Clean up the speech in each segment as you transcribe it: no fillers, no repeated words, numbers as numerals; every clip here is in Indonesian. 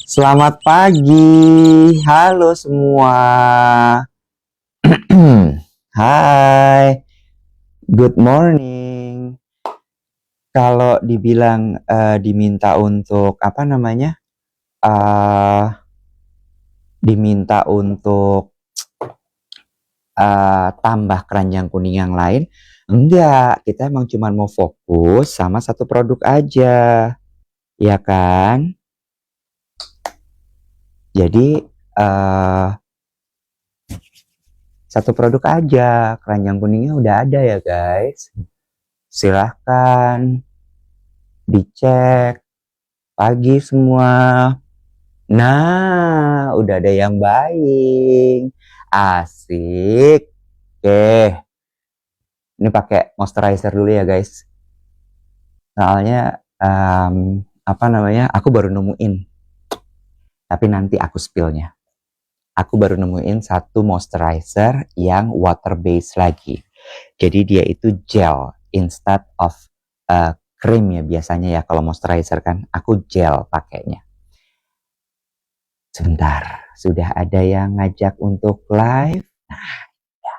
Selamat pagi, halo semua. Hai, good morning. Kalau dibilang diminta untuk apa namanya, eh diminta untuk tambah keranjang kuning yang lain, enggak. Kita emang cuma mau fokus sama satu produk aja, ya kan? Jadi satu produk aja, keranjang kuningnya udah ada ya guys. Silahkan dicek pagi semua. Nah, udah ada yang buying. Asik. Oke, ini pakai moisturizer dulu ya guys. Soalnya apa namanya? Aku baru nemuin. Tapi nanti aku spillnya. Aku baru nemuin satu moisturizer yang water based lagi. Jadi dia itu gel instead of cream ya biasanya ya kalau moisturizer kan. Aku gel pakainya. Sebentar, sudah ada yang ngajak untuk live. Nah, ya.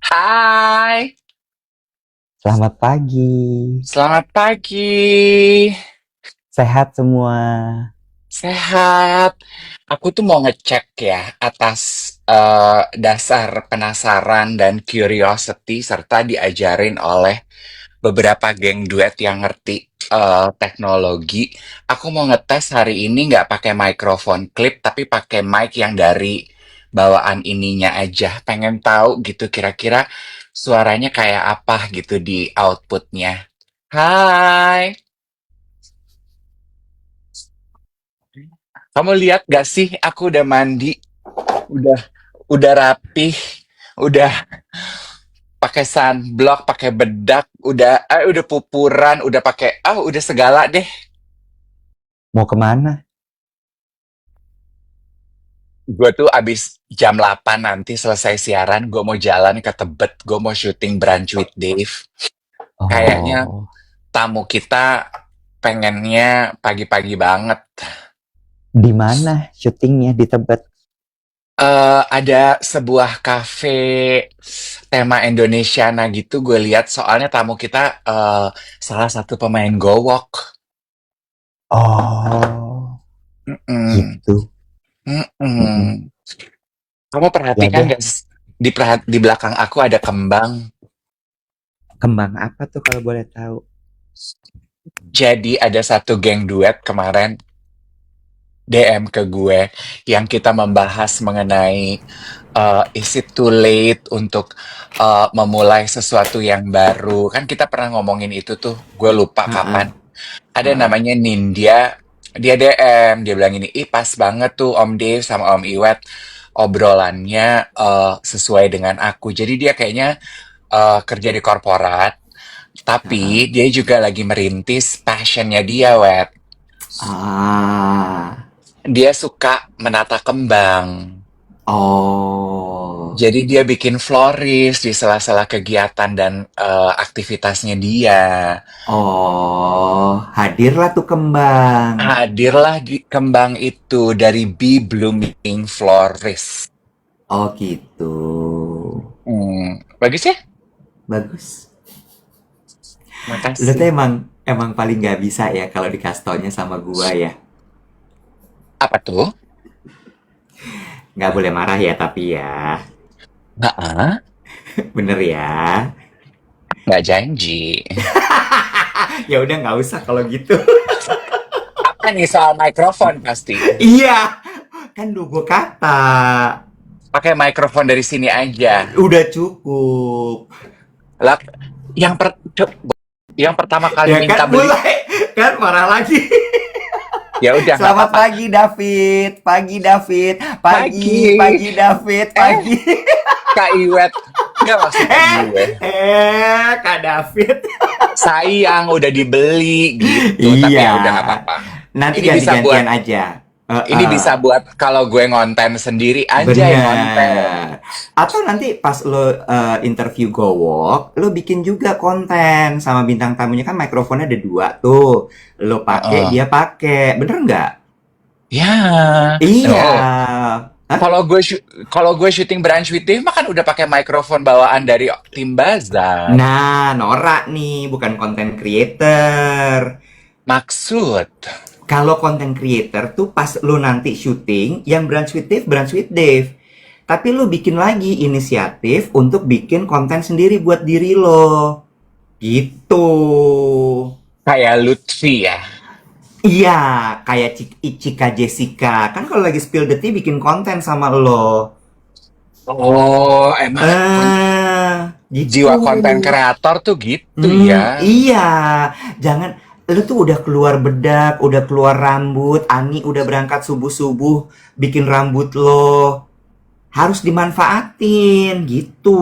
Hai, Selamat pagi. selamat pagi. Sehat semua. Sehat. Aku tuh mau ngecek ya atas dasar penasaran dan curiosity serta diajarin oleh beberapa geng duet yang ngerti teknologi. Aku mau ngetes hari ini nggak pakai microphone clip tapi pakai mic yang dari bawaan ininya aja. Pengen tahu gitu kira-kira suaranya kayak apa gitu di outputnya. Hai, kamu lihat gak sih? Aku udah mandi, udah udah rapih, udah pakai sunblock, pakai bedak, udah pupuran, udah pakai udah segala deh. Mau kemana? Gue tuh abis jam 8 nanti selesai siaran, gue mau jalan ke Tebet, gue mau syuting Brunch with Dave. Kayaknya Oh, tamu kita pengennya pagi-pagi banget. di mana syutingnya di Tebet? Ada sebuah kafe tema Indonesiana gitu gue lihat soalnya tamu kita salah satu pemain Gowok. Oh, Mm-mm, gitu. Mm-mm. mm-mm. Kamu Ya perhatikan deh, gak di belakang aku ada kembang. kembang apa tuh kalau boleh tahu? Jadi ada satu geng duet kemarin DM ke gue yang kita membahas mengenai is it too late untuk memulai sesuatu yang baru. Kan kita pernah ngomongin itu tuh, gue lupa Heeh, kapan. Ada heeh, namanya Nindya, dia DM, dia bilang ini, ih pas banget tuh Om Dave sama Om Iwet obrolannya sesuai dengan aku. Jadi dia kayaknya kerja di korporat, heeh. tapi dia juga lagi merintis passionnya dia, Wet. Ah, Dia suka menata kembang. oh, Jadi dia bikin florist di sela-sela kegiatan dan aktivitasnya dia. oh, hadirlah tuh kembang. Hadirlah di kembang itu dari Bee Blooming Florist. Oh gitu. Bagus ya? Bagus. Lu tuh Makasih. emang paling gak bisa ya kalau dikasih taunya sama gua ya. Apa tuh? Nggak boleh marah ya tapi ya. Nggak, Bener ya. nggak janji. Ya udah nggak usah kalau gitu. Apa nih soal mikrofon pasti? Iya, kan lu gua kata. Pakai mikrofon dari sini aja. Udah cukup. Lah, yang pertama kali Ya minta kan beli, mulai. Kan marah lagi. ya udah nggak Selamat apa-apa. pagi David. Pagi David. Pagi, Pagi. pagi David. Eh, Pagi. Kak Iwet. Nggak maksudnya gue. Kak David. Sayang, udah dibeli gitu. Tapi Iya. ya udah nggak apa-apa. Nanti Ini bisa buat ganti-gantian aja. Ini bisa Heeh. buat kalau gue ngonten sendiri aja yang ngonten. Bener. Atau nanti pas lo interview gowok, lo bikin juga konten sama bintang tamunya kan mikrofonnya ada dua tuh. Lo pakai, Heeh. dia pakai. Bener nggak? Ya, Iya. oh, Hah? kalau gue syuting Branch with Dave mah kan udah pakai mikrofon bawaan dari tim Bazar. Nah, norak nih, bukan konten creator. Maksud, Kalau konten creator tuh pas lo nanti syuting, yang Branch with Dave. Tapi lo bikin lagi inisiatif untuk bikin konten sendiri buat diri lo. Gitu. kayak Lutfi ya. Iya, kayak Cika Jessica. Kan kalau lagi spill the tea bikin konten sama lo. Oh, emang Eh, gitu. jiwa konten kreator tuh gitu ya. Iya. Jangan lu tuh udah keluar bedak, udah keluar rambut, Ani udah berangkat subuh-subuh bikin rambut lo. Harus dimanfaatin gitu.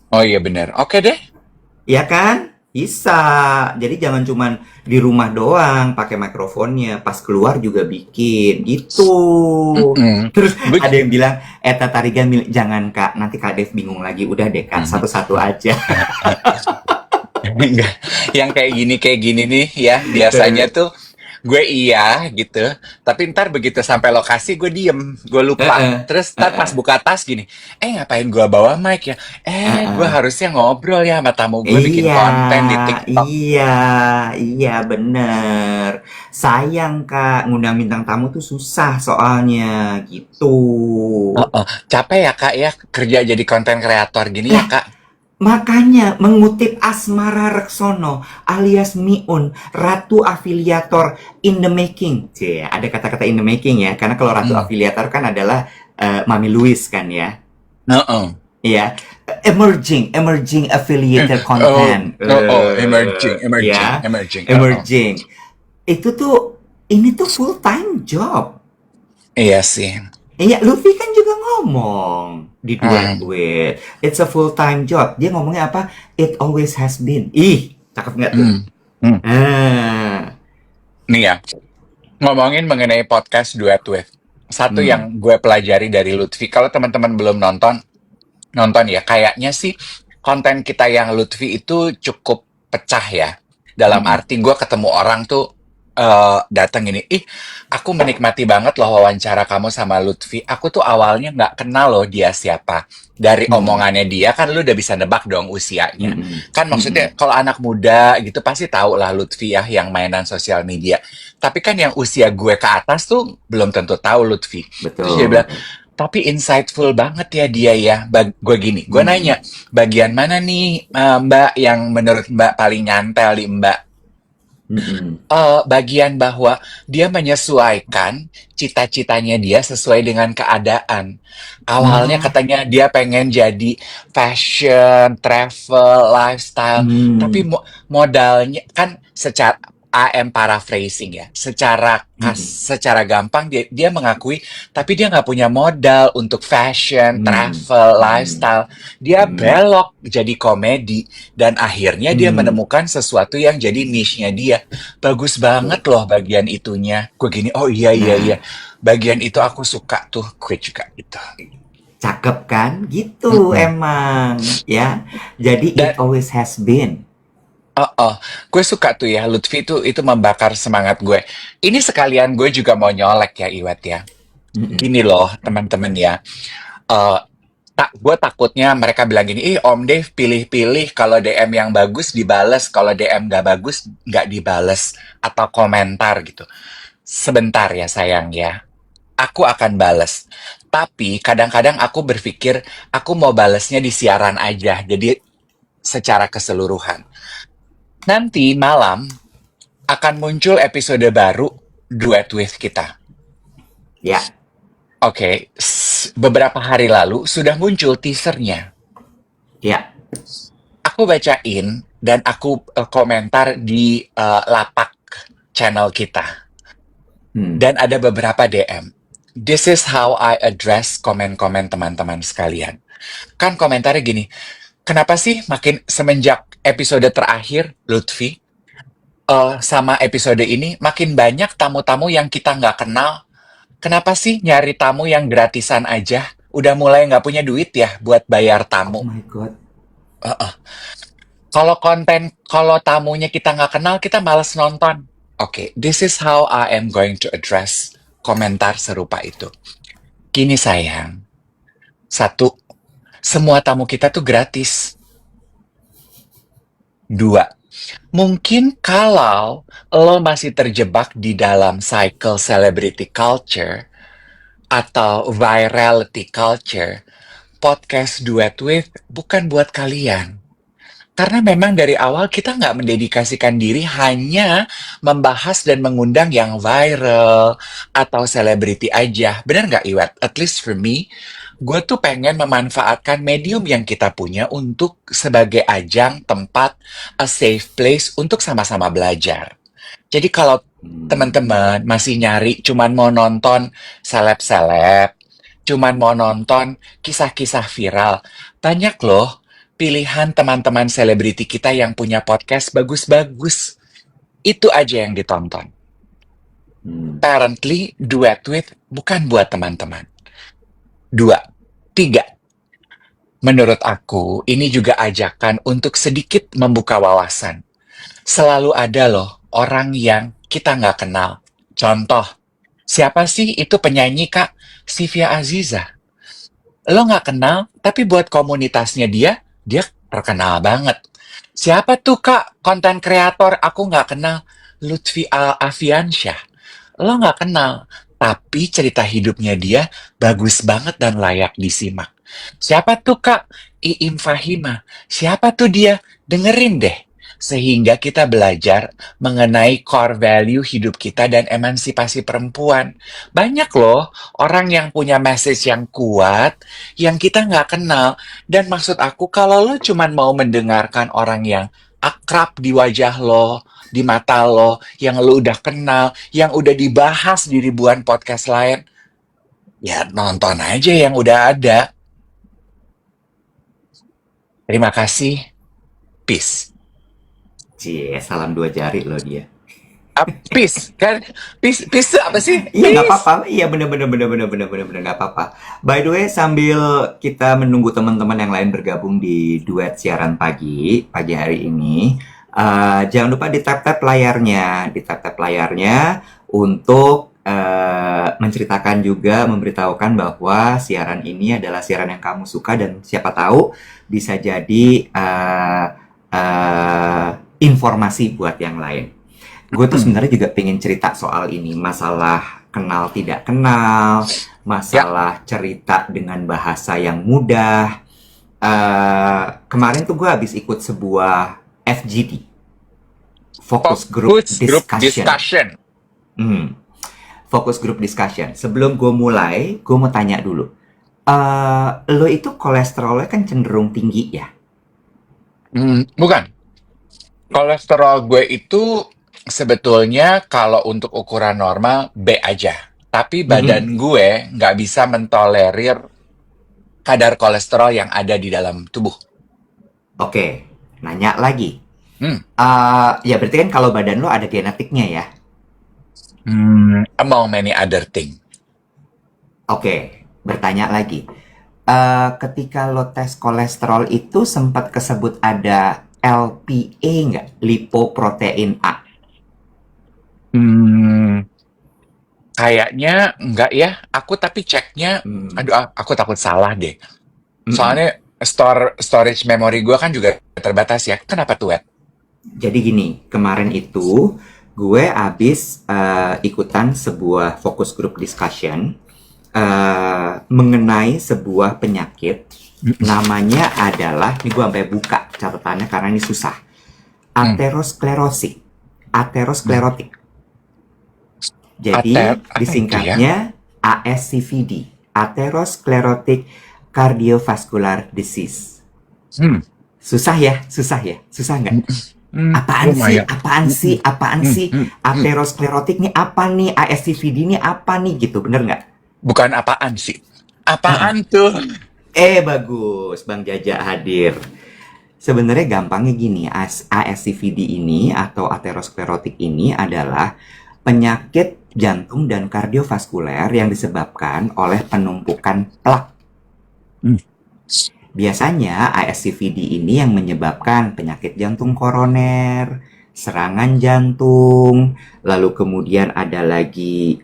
Oh iya bener. Oke deh. Ya kan? Bisa. Jadi jangan cuman di rumah doang pakai mikrofonnya, pas keluar juga bikin gitu. Mm-mm. Terus Gue ada yang bilang, Eta Tarigan jangan Kak, nanti Kak Dev bingung lagi. Udah deh Kak, Mhm. satu-satu aja. Enggak. Yang kayak gini nih ya, biasanya tuh gue iya gitu, tapi ntar begitu sampai lokasi gue diem, gue lupa. Heeh, Terus ntar pas heeh, buka tas gini, ngapain gue bawa mic ya? Gue heeh. harusnya ngobrol ya sama tamu gue bikin Iya, konten di TikTok. iya, iya bener. Sayang Kak, ngundang bintang tamu tuh susah soalnya gitu. Heeh. Capek ya kak ya kerja jadi konten kreator gini ya Lah, kak. makanya mengutip Asmara Reksono alias Miun, Ratu Afiliator in the making. Cie, ada kata-kata in the making ya, karena kalau Ratu Mm. Afiliator kan adalah Mami Louis kan ya. Heeh. Iya, emerging affiliator Oh, content. emerging, emerging, Ya, emerging. emerging. Itu tuh ini tuh full time job. Iya sih. Iya, Luffy kan juga ngomong di Duet Hmm. With. It's a full time job. Dia ngomongnya apa? It always has been. Ih, cakep nggak tuh? Hmm. Hmm. Ah, Nih ya, ngomongin mengenai podcast Duet With. Satu hmm, yang gue pelajari dari Lutfi, kalau teman-teman belum nonton, nonton ya. Kayaknya sih konten kita yang Lutfi itu cukup pecah ya. Dalam hmm, arti gue ketemu orang tuh datang gini, aku menikmati banget loh wawancara kamu sama Lutfi. Aku tuh awalnya nggak kenal loh dia siapa. Dari hmm, omongannya dia kan lu udah bisa nebak dong usianya. hmm, Kan hmm, hmm. maksudnya kalau anak muda gitu pasti tahu lah Lutfi ya yang mainan sosial media. Tapi kan yang usia gue ke atas tuh belum tentu tahu Lutfi. Terus dia bilang, Betul. tapi insightful banget ya dia ya. Gue gini, gue Hmm, nanya, bagian mana nih Mbak yang menurut Mbak paling nyantel di Mbak? hmm, Bagian bahwa dia menyesuaikan cita-citanya dia sesuai dengan keadaan. Awalnya nah, katanya dia pengen jadi fashion, travel, lifestyle, tapi hmm, modalnya kan secara AM paraphrasing ya, hmm, secara gampang dia mengakui, tapi dia nggak punya modal untuk fashion, hmm, travel, hmm, lifestyle. Dia hmm, belok jadi komedi dan akhirnya dia hmm. menemukan sesuatu yang jadi niche-nya dia. Bagus banget Betul. loh bagian itunya. Gue gini, oh iya iya iya. Nah, Bagian itu aku suka tuh, gue juga gitu. cakep kan? Gitu Mm-mm. emang, ya. Jadi it Dan always has been. oh, gue suka tuh ya Lutfi itu membakar semangat gue. Ini sekalian gue juga mau nyolek ya Iwet ya. Mm-mm. Gini loh teman-teman ya. Eh gue takutnya mereka bilang gini, Om Dev pilih-pilih kalau DM yang bagus dibales, kalau DM nggak bagus nggak dibales atau komentar gitu. Sebentar ya sayang ya. Aku akan bales. Tapi kadang-kadang aku berpikir aku mau balesnya di siaran aja. Jadi secara keseluruhan. Nanti malam akan muncul episode baru Duet With kita. Ya, Oke, beberapa hari lalu sudah muncul teasernya. ya. Aku bacain dan aku komentar di lapak channel kita. Hmm. Dan ada beberapa DM. This is how I address komen-komen teman-teman sekalian. Kan komentarnya gini, kenapa sih makin semenjak episode terakhir, Lutfi, sama episode ini, makin banyak tamu-tamu yang kita nggak kenal. Kenapa sih nyari tamu yang gratisan aja? Udah mulai nggak punya duit ya buat bayar Oh tamu. my god. Heeh. Kalau tamunya kita nggak kenal, kita males nonton. Oke, this is how I am going to address komentar serupa itu. Gini sayang, satu, semua tamu kita tuh gratis. Dua, mungkin kalau lo masih terjebak di dalam cycle celebrity culture atau virality culture, podcast Duet With bukan buat kalian. Karena memang dari awal kita nggak mendedikasikan diri hanya membahas dan mengundang yang viral atau selebriti aja. Bener nggak, Iwet? At least for me, gue tuh pengen memanfaatkan medium yang kita punya untuk sebagai ajang, tempat, a safe place untuk sama-sama belajar. Jadi kalau teman-teman masih nyari cuman mau nonton seleb-seleb, cuman mau nonton kisah-kisah viral, banyak loh pilihan teman-teman selebriti kita yang punya podcast bagus-bagus. Itu aja yang ditonton. Hmm. Apparently, Duet With bukan buat teman-teman. Dua. Tiga. Menurut aku, ini juga ajakan untuk sedikit membuka wawasan. Selalu ada loh orang yang kita nggak kenal. Contoh, siapa sih itu penyanyi Kak? Sivia Aziza. Lo nggak kenal, tapi buat komunitasnya dia terkenal banget. Siapa tuh Kak konten kreator aku nggak kenal? Lutfi Afiansyah. Lo nggak kenal, tapi cerita hidupnya dia bagus banget dan layak disimak. Siapa tuh Kak? Iim Fahima. Siapa tuh dia? Dengerin deh. Sehingga kita belajar mengenai core value hidup kita dan emansipasi perempuan. Banyak loh orang yang punya message yang kuat, yang kita nggak kenal. Dan maksud aku, kalau lo cuman mau mendengarkan orang yang akrab di wajah lo, di mata lo, yang lo udah kenal, yang udah dibahas di ribuan podcast lain, ya nonton aja yang udah ada. Terima kasih. Peace. Cie, salam 2 jari loh dia. Peace, kan? Peace tuh apa sih? Iya nggak Peace. apa-apa, iya bener-bener nggak apa-apa. By the way, sambil kita menunggu teman-teman yang lain bergabung di duet siaran pagi hari ini, jangan lupa di tap-tap layarnya untuk menceritakan juga, memberitahukan bahwa siaran ini adalah siaran yang kamu suka dan siapa tahu bisa jadi informasi buat yang lain. Gue tuh sebenarnya juga pengen cerita soal ini, masalah kenal tidak kenal, Ya, masalah cerita dengan bahasa yang mudah. Kemarin tuh gue habis ikut sebuah FGD, Focus Group focus group Discussion. discussion. Hmm, Focus Group Discussion. Sebelum gue mulai, gue mau tanya dulu. Lo itu kolesterolnya kan cenderung tinggi ya? Bukan. Kolesterol gue itu sebetulnya kalau untuk ukuran normal B aja. Tapi Mhm. badan gue nggak bisa mentolerir kadar kolesterol yang ada di dalam tubuh. Oke, nanya lagi. Hmm. Ya berarti kan kalau badan lo ada genetiknya ya? Among many other thing. Oke, bertanya lagi. Ketika lo tes kolesterol itu sempat kesebut ada LPA nggak? Lipoprotein A. Hmm, Kayaknya enggak ya. Aku tapi ceknya, Hmm, aduh, aku takut salah deh. mm-mm. Soalnya storage memory gue kan juga terbatas ya. Kenapa tuh, Wet? Jadi gini, kemarin itu gue abis ikutan sebuah focus group discussion mengenai sebuah penyakit. Namanya adalah, ini gue sampai buka catatannya karena ini susah. Hmm. Aterosklerosis. Aterosklerotik. Jadi Apa itu ya? disingkatnya ASCVD, Atherosclerotic Cardiovascular Disease. Hmm. Susah nggak? Apaan sih? Lumayan. Apaan sih? Atherosclerotic nih apa nih? ASCVD nih apa nih? Gitu, bener nggak? Bukan apaan sih? Apaan tuh? Bagus, Bang Jaja hadir. Sebenarnya gampangnya gini, ASCVD ini atau aterosklerotik ini adalah penyakit jantung dan kardiovaskuler yang disebabkan oleh penumpukan plak. Hmm. Biasanya ASCVD ini yang menyebabkan penyakit jantung koroner, serangan jantung, lalu kemudian ada lagi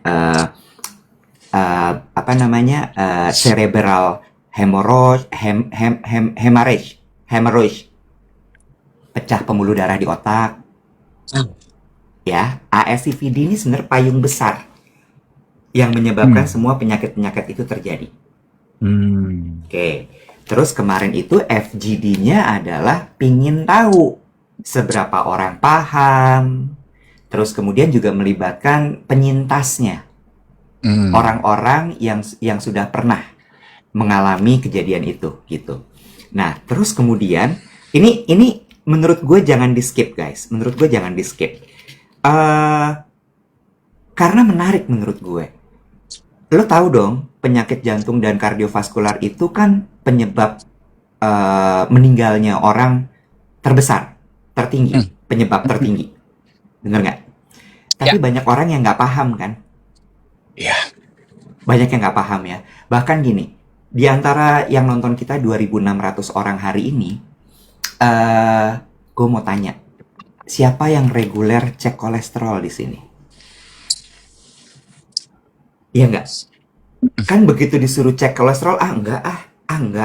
apa namanya cerebral hemorrhage, pecah pembuluh darah di otak. Ya, ASCVD ini sebenarnya payung besar yang menyebabkan Hmm. semua penyakit-penyakit itu terjadi. Hmm. Oke, terus kemarin itu FGD-nya adalah pingin tahu seberapa orang paham, terus kemudian juga melibatkan penyintasnya, Hmm. orang-orang yang sudah pernah mengalami kejadian itu gitu. Nah, terus kemudian ini menurut gue jangan di skip guys, menurut gue jangan di skip. Eh karena menarik menurut gue. Lo tahu dong, penyakit jantung dan kardiovaskular itu kan penyebab meninggalnya orang terbesar, tertinggi, Hmm. penyebab tertinggi. Bener nggak? Tapi Ya, banyak orang yang nggak paham kan? ya. Banyak yang nggak paham ya. Bahkan gini, di antara yang nonton kita 2.600 orang hari ini, eh gue mau tanya, siapa yang reguler cek kolesterol di sini? Iya nggak? Kan begitu disuruh cek kolesterol, enggak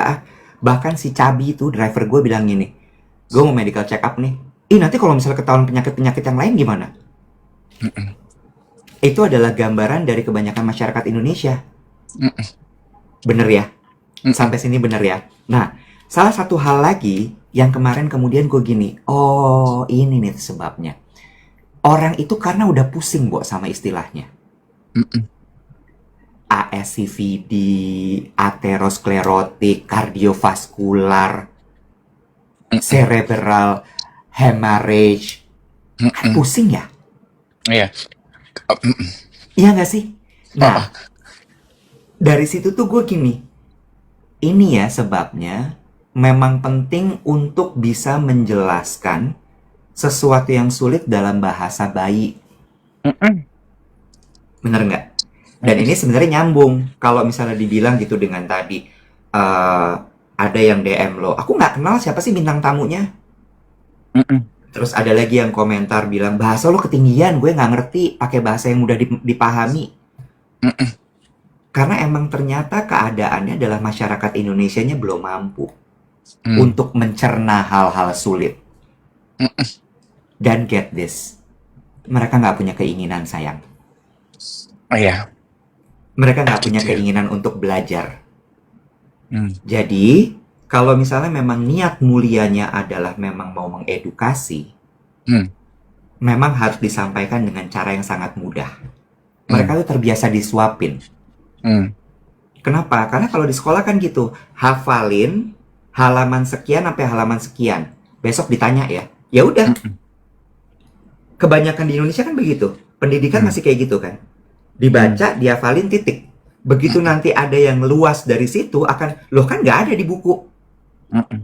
ah. Bahkan si Cabi itu, driver gue bilang gini, gue mau medical check up nih. Nanti kalau misalnya ketahuan penyakit-penyakit yang lain gimana? Mm-mm. Itu adalah gambaran dari kebanyakan masyarakat Indonesia. Mm-mm. Bener ya? Mm-mm. Sampai sini bener ya? Nah, salah satu hal lagi yang kemarin kemudian gue gini, oh ini nih sebabnya. Orang itu karena udah pusing, Bo, sama istilahnya. Mm-mm. ASCVD, aterosklerotik, kardiovaskular, Mm-mm. cerebral hemorrhage. Kan Mm-mm. pusing ya? Iya. Mm-mm. Iya nggak sih? Oh, Nah, oh. dari situ tuh gue gini, ini ya sebabnya memang penting untuk bisa menjelaskan sesuatu yang sulit dalam bahasa bayi. Mm-mm. Bener nggak? Dan Mm-mm. ini sebenarnya nyambung. Kalau misalnya dibilang gitu dengan tadi, ada yang DM lo, aku nggak kenal siapa sih bintang tamunya. Mm-mm. Terus ada lagi yang komentar bilang, bahasa lo ketinggian, gue nggak ngerti pakai bahasa yang mudah dipahami. Mm-mm. Karena emang ternyata keadaannya adalah masyarakat Indonesianya belum mampu Mm. untuk mencerna hal-hal sulit. Mm-mm. Dan get this, mereka nggak punya keinginan sayang. Oh, iya, Mereka nggak punya gitu ya. keinginan untuk belajar. Mm. Jadi, kalau misalnya memang niat mulianya adalah memang mau mengedukasi, Mm. memang harus disampaikan dengan cara yang sangat mudah. Mereka Mm. tuh terbiasa disuapin. Mm. Kenapa? Karena kalau di sekolah kan gitu, hafalin halaman sekian sampai halaman sekian. Besok ditanya ya. Ya udah, Mm-mm. kebanyakan di Indonesia kan begitu. Pendidikan Mm. masih kayak gitu kan. Mm. Dibaca, dihafalin titik. Begitu Mm-mm. nanti ada yang luas dari situ akan, loh kan nggak ada di buku. Mm-mm.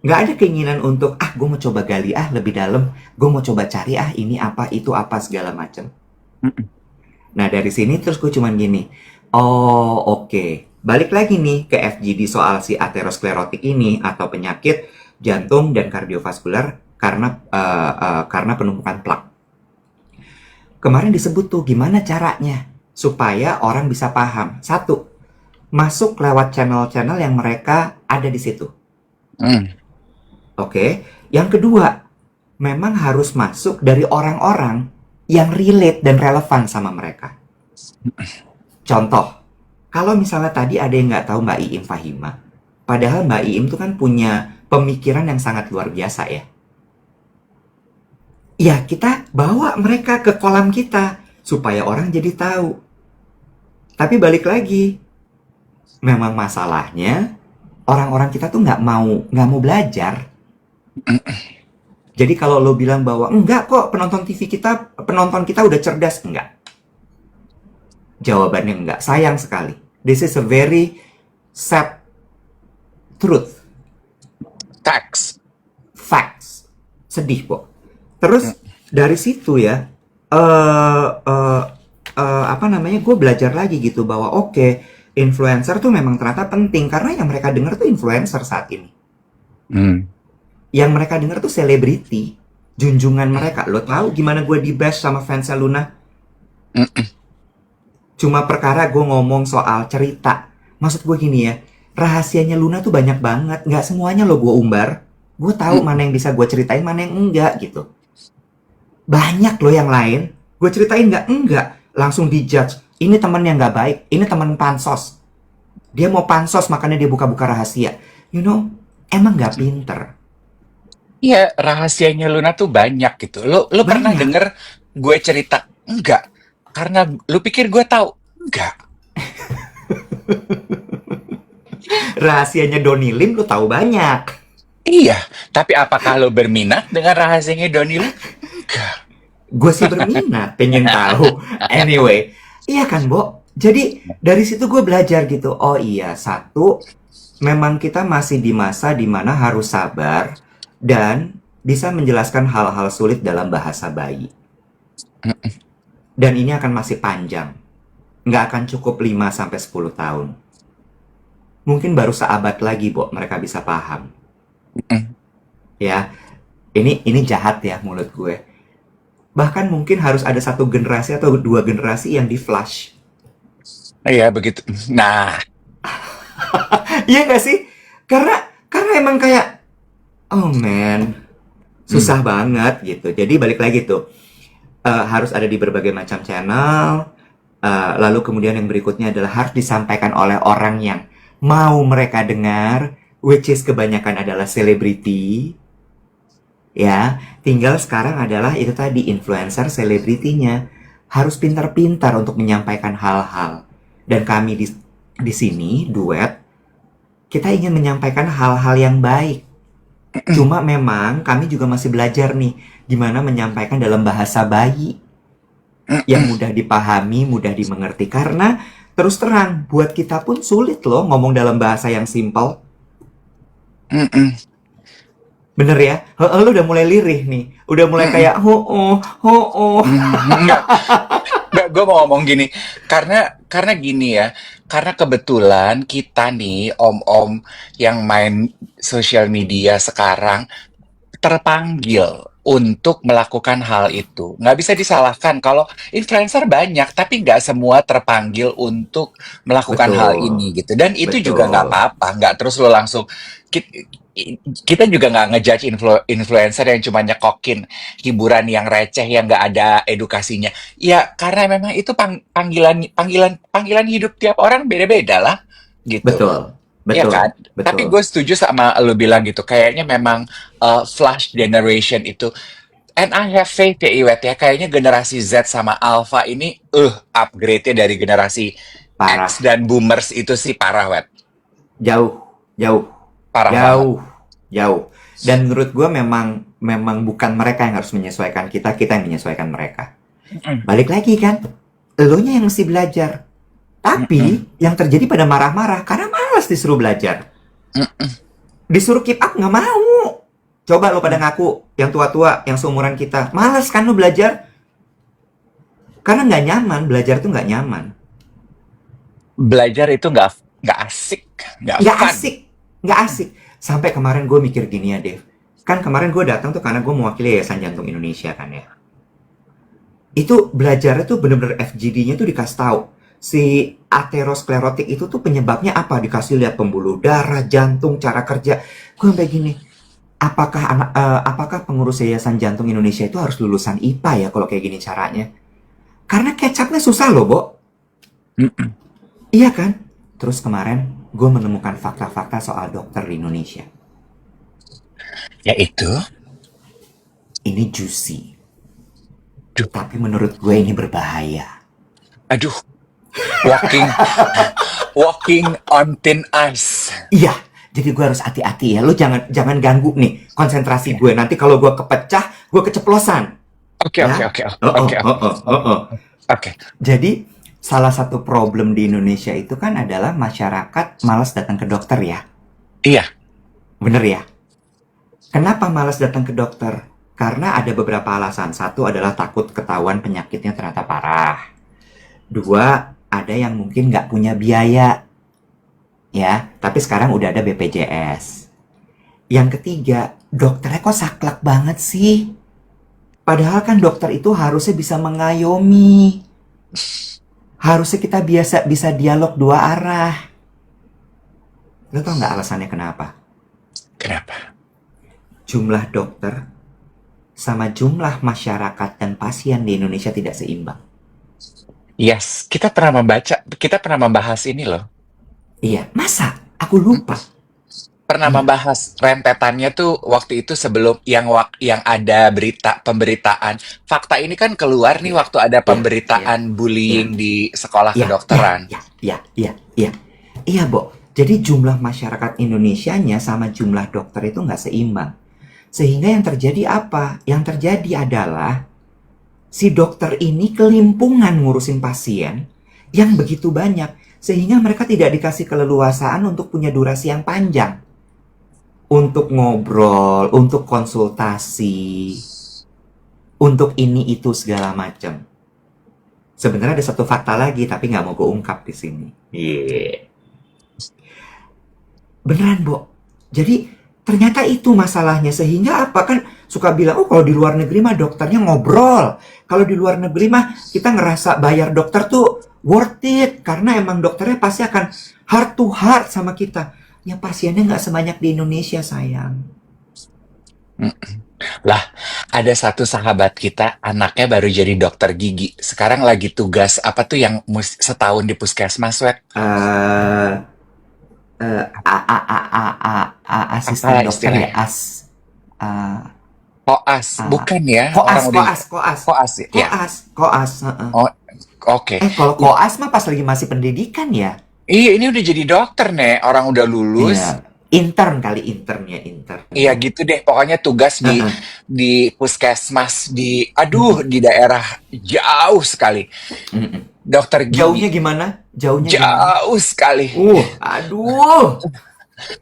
Nggak ada keinginan untuk, gue mau coba gali lebih dalam. Gue mau coba cari ini apa, itu apa, segala macam. Mm-mm. Nah dari sini terus gue cuman gini, oh oke. Balik lagi nih ke FGD soal si aterosklerotik ini atau penyakit jantung dan kardiovaskular karena penumpukan plak. Kemarin disebut tuh gimana caranya supaya orang bisa paham. Satu, masuk lewat channel-channel yang mereka ada di situ. Mm. Oke. Yang kedua, memang harus masuk dari orang-orang yang relate dan relevan sama mereka. Contoh, kalau misalnya tadi ada yang nggak tahu Mbak Iim Fahima, padahal Mbak Iim tuh kan punya pemikiran yang sangat luar biasa ya. Ya, kita bawa mereka ke kolam kita supaya orang jadi tahu. Tapi balik lagi, memang masalahnya orang-orang kita tuh nggak mau belajar. Jadi kalau lo bilang bahwa enggak kok penonton kita udah cerdas, enggak. Jawabannya enggak. Sayang sekali. This is a very sad truth. Tax. sedih kok. Terus Mm, dari situ ya, eh eh apa namanya, gue belajar lagi gitu bahwa oke, influencer tuh memang ternyata penting karena yang mereka dengar tuh influencer saat ini. mm, Yang mereka dengar tuh selebriti, junjungan mereka. Lo tahu gimana gue di bash sama fansnya Luna? mm, Cuma perkara gue ngomong soal cerita. Maksud gue gini ya, rahasianya Luna tuh banyak banget. Nggak semuanya lo gue umbar. Gue tahu mm. mana yang bisa gue ceritain, mana yang enggak gitu. Banyak loh yang lain. Gue ceritain nggak? Enggak. Langsung dijudge. Ini temen yang nggak baik. Ini temen pansos. Dia mau pansos makanya dia buka-buka rahasia. You know, emang nggak pinter. Iya, rahasianya Luna tuh banyak gitu. Lu pernah Banyak. denger gue cerita? Enggak. Karena lu pikir gue tahu? Enggak. Rahasianya Donny Lim lu tahu banyak. Iya, tapi apakah lo berminat dengan rahasianya Donny Lee? Enggak. Gue sih berminat, pengen tahu. Anyway, iya kan, Bo? Jadi dari situ gue belajar gitu. Oh iya, satu, memang kita masih di masa dimana harus sabar dan bisa menjelaskan hal-hal sulit dalam bahasa bayi. Dan ini akan masih panjang. Nggak akan cukup 5 sampai 10 tahun. Mungkin baru seabad lagi, Bo, mereka bisa paham. Mm-mm. Ya, ini jahat ya mulut gue. Bahkan mungkin harus ada satu generasi atau dua generasi yang di flash. Iya, begitu. Nah, Iya gak sih? Karena emang kayak oh man, mm, susah banget gitu. Jadi balik lagi tuh, harus ada di berbagai macam channel. Lalu kemudian yang berikutnya adalah harus disampaikan oleh orang yang mau mereka dengar, which is kebanyakan adalah selebriti. Ya, tinggal sekarang adalah itu tadi influencer selebritinya harus pintar-pintar untuk menyampaikan hal-hal. Dan kami di sini duet, kita ingin menyampaikan hal-hal yang baik. Cuma memang kami juga masih belajar nih gimana menyampaikan dalam bahasa bayi yang mm-mm, mudah dipahami, mudah dimengerti. Karena terus terang, buat kita pun sulit loh ngomong dalam bahasa yang simpel. mm-mm, Bener ya? Heeh, lu udah mulai lirih nih. Udah mulai mm-mm, kayak ho oh. enggak, enggak, gue mau ngomong gini, karena gini ya, karena kebetulan kita nih, om-om yang main sosial media sekarang, terpanggil untuk melakukan hal itu. Nggak bisa disalahkan kalau influencer banyak, tapi nggak semua terpanggil untuk melakukan hal Betul, ini gitu. Dan itu juga nggak betul, apa-apa, nggak terus lo langsung ki- kita juga nggak ngejudge influencer yang cuma nyekokin hiburan yang receh yang nggak ada edukasinya. Ya karena memang itu panggilan panggilan panggilan hidup tiap orang beda-beda lah gitu. betul, Iya kan? betul, Tapi betul. gue setuju sama lo bilang gitu. Kayaknya memang Flash Generation itu. And I have faith ya Iwet ya. Kayaknya generasi Z sama Alpha ini upgrade-nya dari generasi X Parah. dan Boomers itu sih parah, Wet. Jauh, jauh, Parah banget. jauh, jauh. Dan menurut gue memang memang bukan mereka yang harus menyesuaikan kita, kita yang menyesuaikan mereka. Mm-mm, Balik lagi kan, elonya yang mesti belajar. mm-mm, Tapi yang terjadi pada marah-marah karena malas disuruh belajar. mm-mm, Disuruh keep up nggak mau. Coba lo pada ngaku, yang tua-tua, yang seumuran kita. Malas kan lo belajar? Karena nggak nyaman, belajar tuh nggak nyaman. Belajar itu nggak asik, nggak Nggak fun. asik, nggak asik. Sampai kemarin gue mikir gini ya, Dev. Kan kemarin gue datang tuh karena gue mewakili Yayasan Jantung Indonesia kan ya. Itu belajarnya tuh bener-bener FGD-nya tuh dikasih tahu. Si aterosklerotik itu tuh penyebabnya apa? Dikasih lihat pembuluh darah, jantung, cara kerja. Gue sampai gini, apakah pengurus Yayasan Jantung Indonesia itu harus lulusan IPA ya kalau kayak gini caranya? Karena kecapnya susah loh, Bo. Mm-mm. Iya kan? Terus kemarin gue menemukan fakta-fakta soal dokter di Indonesia. Ya itu. Ini juicy, Duh, tapi menurut gue ini berbahaya. aduh, walking walking on thin ice. Iya, jadi gue harus hati-hati ya. Lu jangan jangan ganggu nih konsentrasi Oke, gue. Nanti kalau gue kepecah, gue keceplosan. oke, oke, Ya? oke, Oh, oh, oke, oh, oke, oh, oh, oh. oke. Jadi salah satu problem di Indonesia itu kan adalah masyarakat malas datang ke dokter ya. Iya. Bener ya? Kenapa malas datang ke dokter? Karena ada beberapa alasan. Satu adalah takut ketahuan penyakitnya ternyata parah. Dua, ada yang mungkin nggak punya biaya, ya. Tapi sekarang udah ada BPJS. Yang ketiga, dokternya kok saklek banget sih? Padahal kan dokter itu harusnya bisa mengayomi. Harusnya kita biasa bisa dialog dua arah. Lo tau nggak alasannya kenapa? Kenapa? Jumlah dokter sama jumlah masyarakat dan pasien di Indonesia tidak seimbang. Yes, kita pernah membahas ini loh. Iya, masa? Aku lupa. Pernah Iya, membahas rentetannya tuh waktu itu sebelum yang ada pemberitaan. Fakta ini kan keluar nih iya, waktu ada iya, iya, pemberitaan iya, bullying di sekolah iya, iya, kedokteran. iya, iya, iya, iya. Iya, Bo. Jadi jumlah masyarakat Indonesianya sama jumlah dokter itu nggak seimbang. Sehingga yang terjadi apa? Yang terjadi adalah si dokter ini kelimpungan ngurusin pasien yang begitu banyak. Sehingga mereka tidak dikasih keleluasaan untuk punya durasi yang panjang. Untuk ngobrol, untuk konsultasi, untuk ini itu segala macam. Sebenarnya ada satu fakta lagi, tapi nggak mau gue ungkap di sini. Iya. Beneran, Bo. Jadi ternyata itu masalahnya. Sehingga apa kan suka bilang, oh kalau di luar negeri mah dokternya ngobrol. Kalau di luar negeri mah kita ngerasa bayar dokter tuh worth it. Karena emang dokternya pasti akan heart to heart sama kita. Ya pasiennya nggak sebanyak di Indonesia, sayang. Mm. Lah, ada satu sahabat kita, anaknya baru jadi dokter gigi. Sekarang lagi tugas apa tuh yang setahun di puskesmas, Wek? Eh asisten Apa dokter ya, istilahnya? a, Koas, bukan ya? koas, Orang udah koas, koas, koas ya. koas, koas. Heeh. Oh, oke. Kalau koas mah pas lagi masih pendidikan ya. Iya, ini udah jadi dokter nih. Orang udah lulus. Iya, intern kali internnya intern. Iya gitu deh. Pokoknya tugas Heeh. di puskesmas aduh, Mm-mm, di daerah jauh sekali. mm-mm. Dokter gigi Jauhnya gimana? Jauhnya gimana? jauh sekali. Aduh.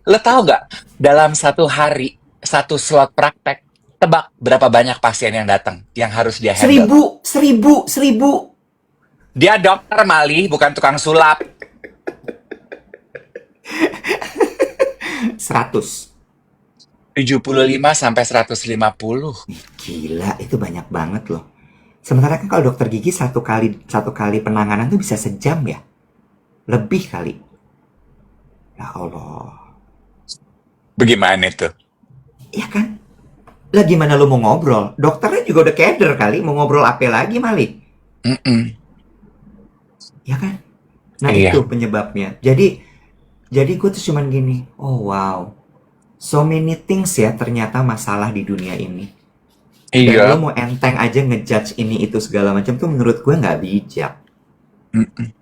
Lo tau nggak? Dalam satu hari, satu slot praktek, tebak berapa banyak pasien yang datang, yang harus dia handle? 1.000, 1.000, 1.000. Dia dokter Mali, bukan tukang sulap. 100. 75 sampai 150. Gila, itu banyak banget loh. Sementara kan kalau dokter gigi satu kali penanganan tuh bisa sejam ya, lebih kali. Ya Allah, Bagaimana tuh? ya kan? Lah gimana lu mau ngobrol? Dokternya juga udah keder kali, mau ngobrol apa lagi Mali? Mm-mm. Ya kan? Nah itu Iya, penyebabnya. Jadi gue tuh cuman gini, oh wow, so many things ya ternyata masalah di dunia ini. Dan lo iya. mau enteng aja ngejudge ini itu segala macam tuh menurut gue nggak bijak. Mm-mm.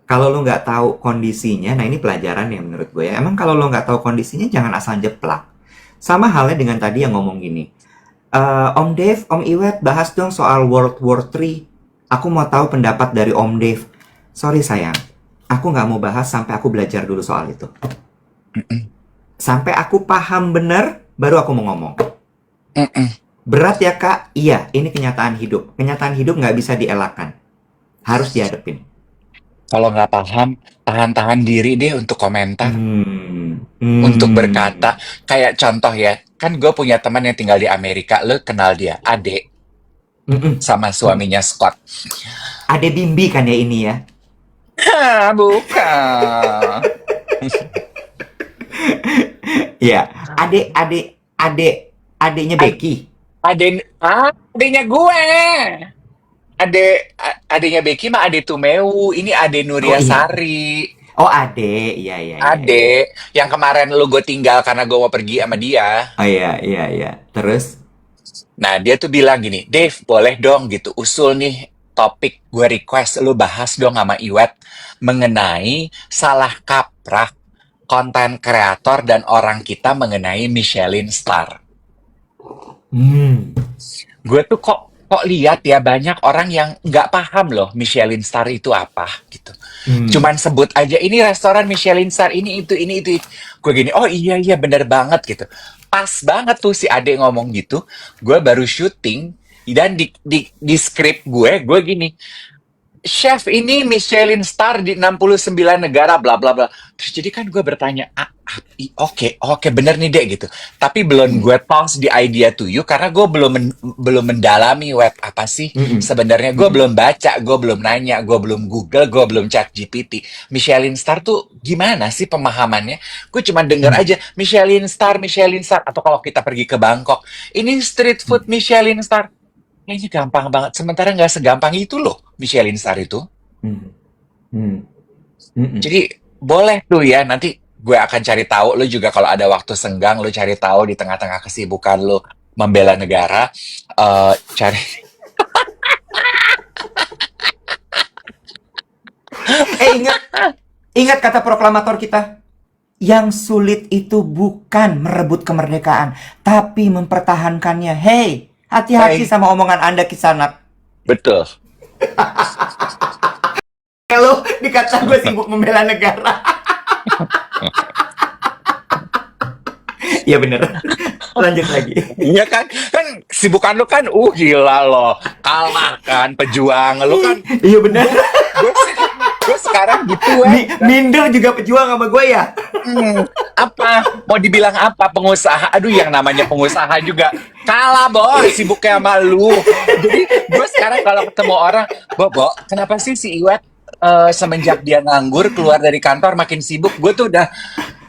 Kalau lo nggak tahu kondisinya, nah ini pelajaran ya menurut gue ya. Emang kalau lo nggak tahu kondisinya jangan asal jeplak. Sama halnya dengan tadi yang ngomong gini. Om Dev, Om Iwet bahas dong soal World War 3. Aku mau tahu pendapat dari Om Dev. Sorry sayang, aku nggak mau bahas sampai aku belajar dulu soal itu. Mm-mm. Sampai aku paham bener, baru aku mau ngomong. Mm-mm. Berat ya kak? Iya, ini kenyataan hidup. Kenyataan hidup nggak bisa dielakkan. Harus dihadapin. Kalau nggak paham, tahan-tahan diri deh untuk komentar, Hmm, untuk berkata. hmm, Kayak contoh ya, kan gue punya teman yang tinggal di Amerika, lo kenal dia, Ade, mm-mm, sama mm. suaminya Scott. Ade Bimbi kan ya ini ya? Hah, bukan. Iya, adeknya Ad- Becky. adenya gue. Adenya Becky mah Ade Tumeu, ini Ade Oh iya. Nuryasari. Oh ade, iya iya iya iya. Ade, yang kemarin lu gue tinggal karena gue mau pergi sama dia. Oh iya iya iya. Terus? Nah, dia tuh bilang gini, Dave, boleh dong gitu, usul nih topik gue request lu bahas dong sama Iwet mengenai salah kaprah konten kreator dan orang kita mengenai Michelin Star. Hmm. Gue tuh kok lihat ya banyak orang yang nggak paham loh Michelin Star itu apa gitu. Hmm. Cuman sebut aja ini restoran Michelin Star ini itu ini itu. Gue gini, oh iya iya bener banget gitu. pas banget tuh si Ade ngomong gitu. Gue baru syuting dan di skrip gue gini, chef ini Michelin star di 69 negara bla bla bla. Terus jadi kan gue bertanya, oke oke bener nih dek gitu. Tapi belum Mm, gue toss di idea to you karena gue belum mendalami web apa sih mm, sebenarnya. Gue mm, belum baca, gue belum nanya, gue belum Google, gue belum chat GPT. Michelin star tuh gimana sih pemahamannya? Gue cuma denger mm, aja Michelin star atau kalau kita pergi ke Bangkok, ini street mm, food Michelin star. Kayaknya gampang banget. Sementara nggak segampang itu loh, Michelin Star itu. mm, mm, mm. Jadi boleh tuh ya, nanti gue akan cari tahu. Lu juga kalau ada waktu senggang, lu cari tahu di tengah-tengah kesibukan lu membela negara, cari. Ingat, ingat kata proklamator kita. Yang sulit itu bukan merebut kemerdekaan, tapi mempertahankannya. Hei, hati-hati Hey, sama omongan Anda kisanak. betul. Kalau dikata gue sibuk membela negara. Iya bener. Lanjut lagi. Iya kan? Kan sibukan lu kan, gila loh. Kalah kan, pejuang. Lu kan, Iya bener. gue, gue, gue sekarang gitu, Minder juga pejuang sama gue ya. Apa? Mau dibilang apa? Pengusaha. Aduh, yang namanya pengusaha juga kalah, Bo. Sibuknya sama lu. Jadi, gue sekarang kalau ketemu orang, Bo, kenapa sih si Iwet semenjak dia nganggur keluar dari kantor makin sibuk? Gue tuh udah,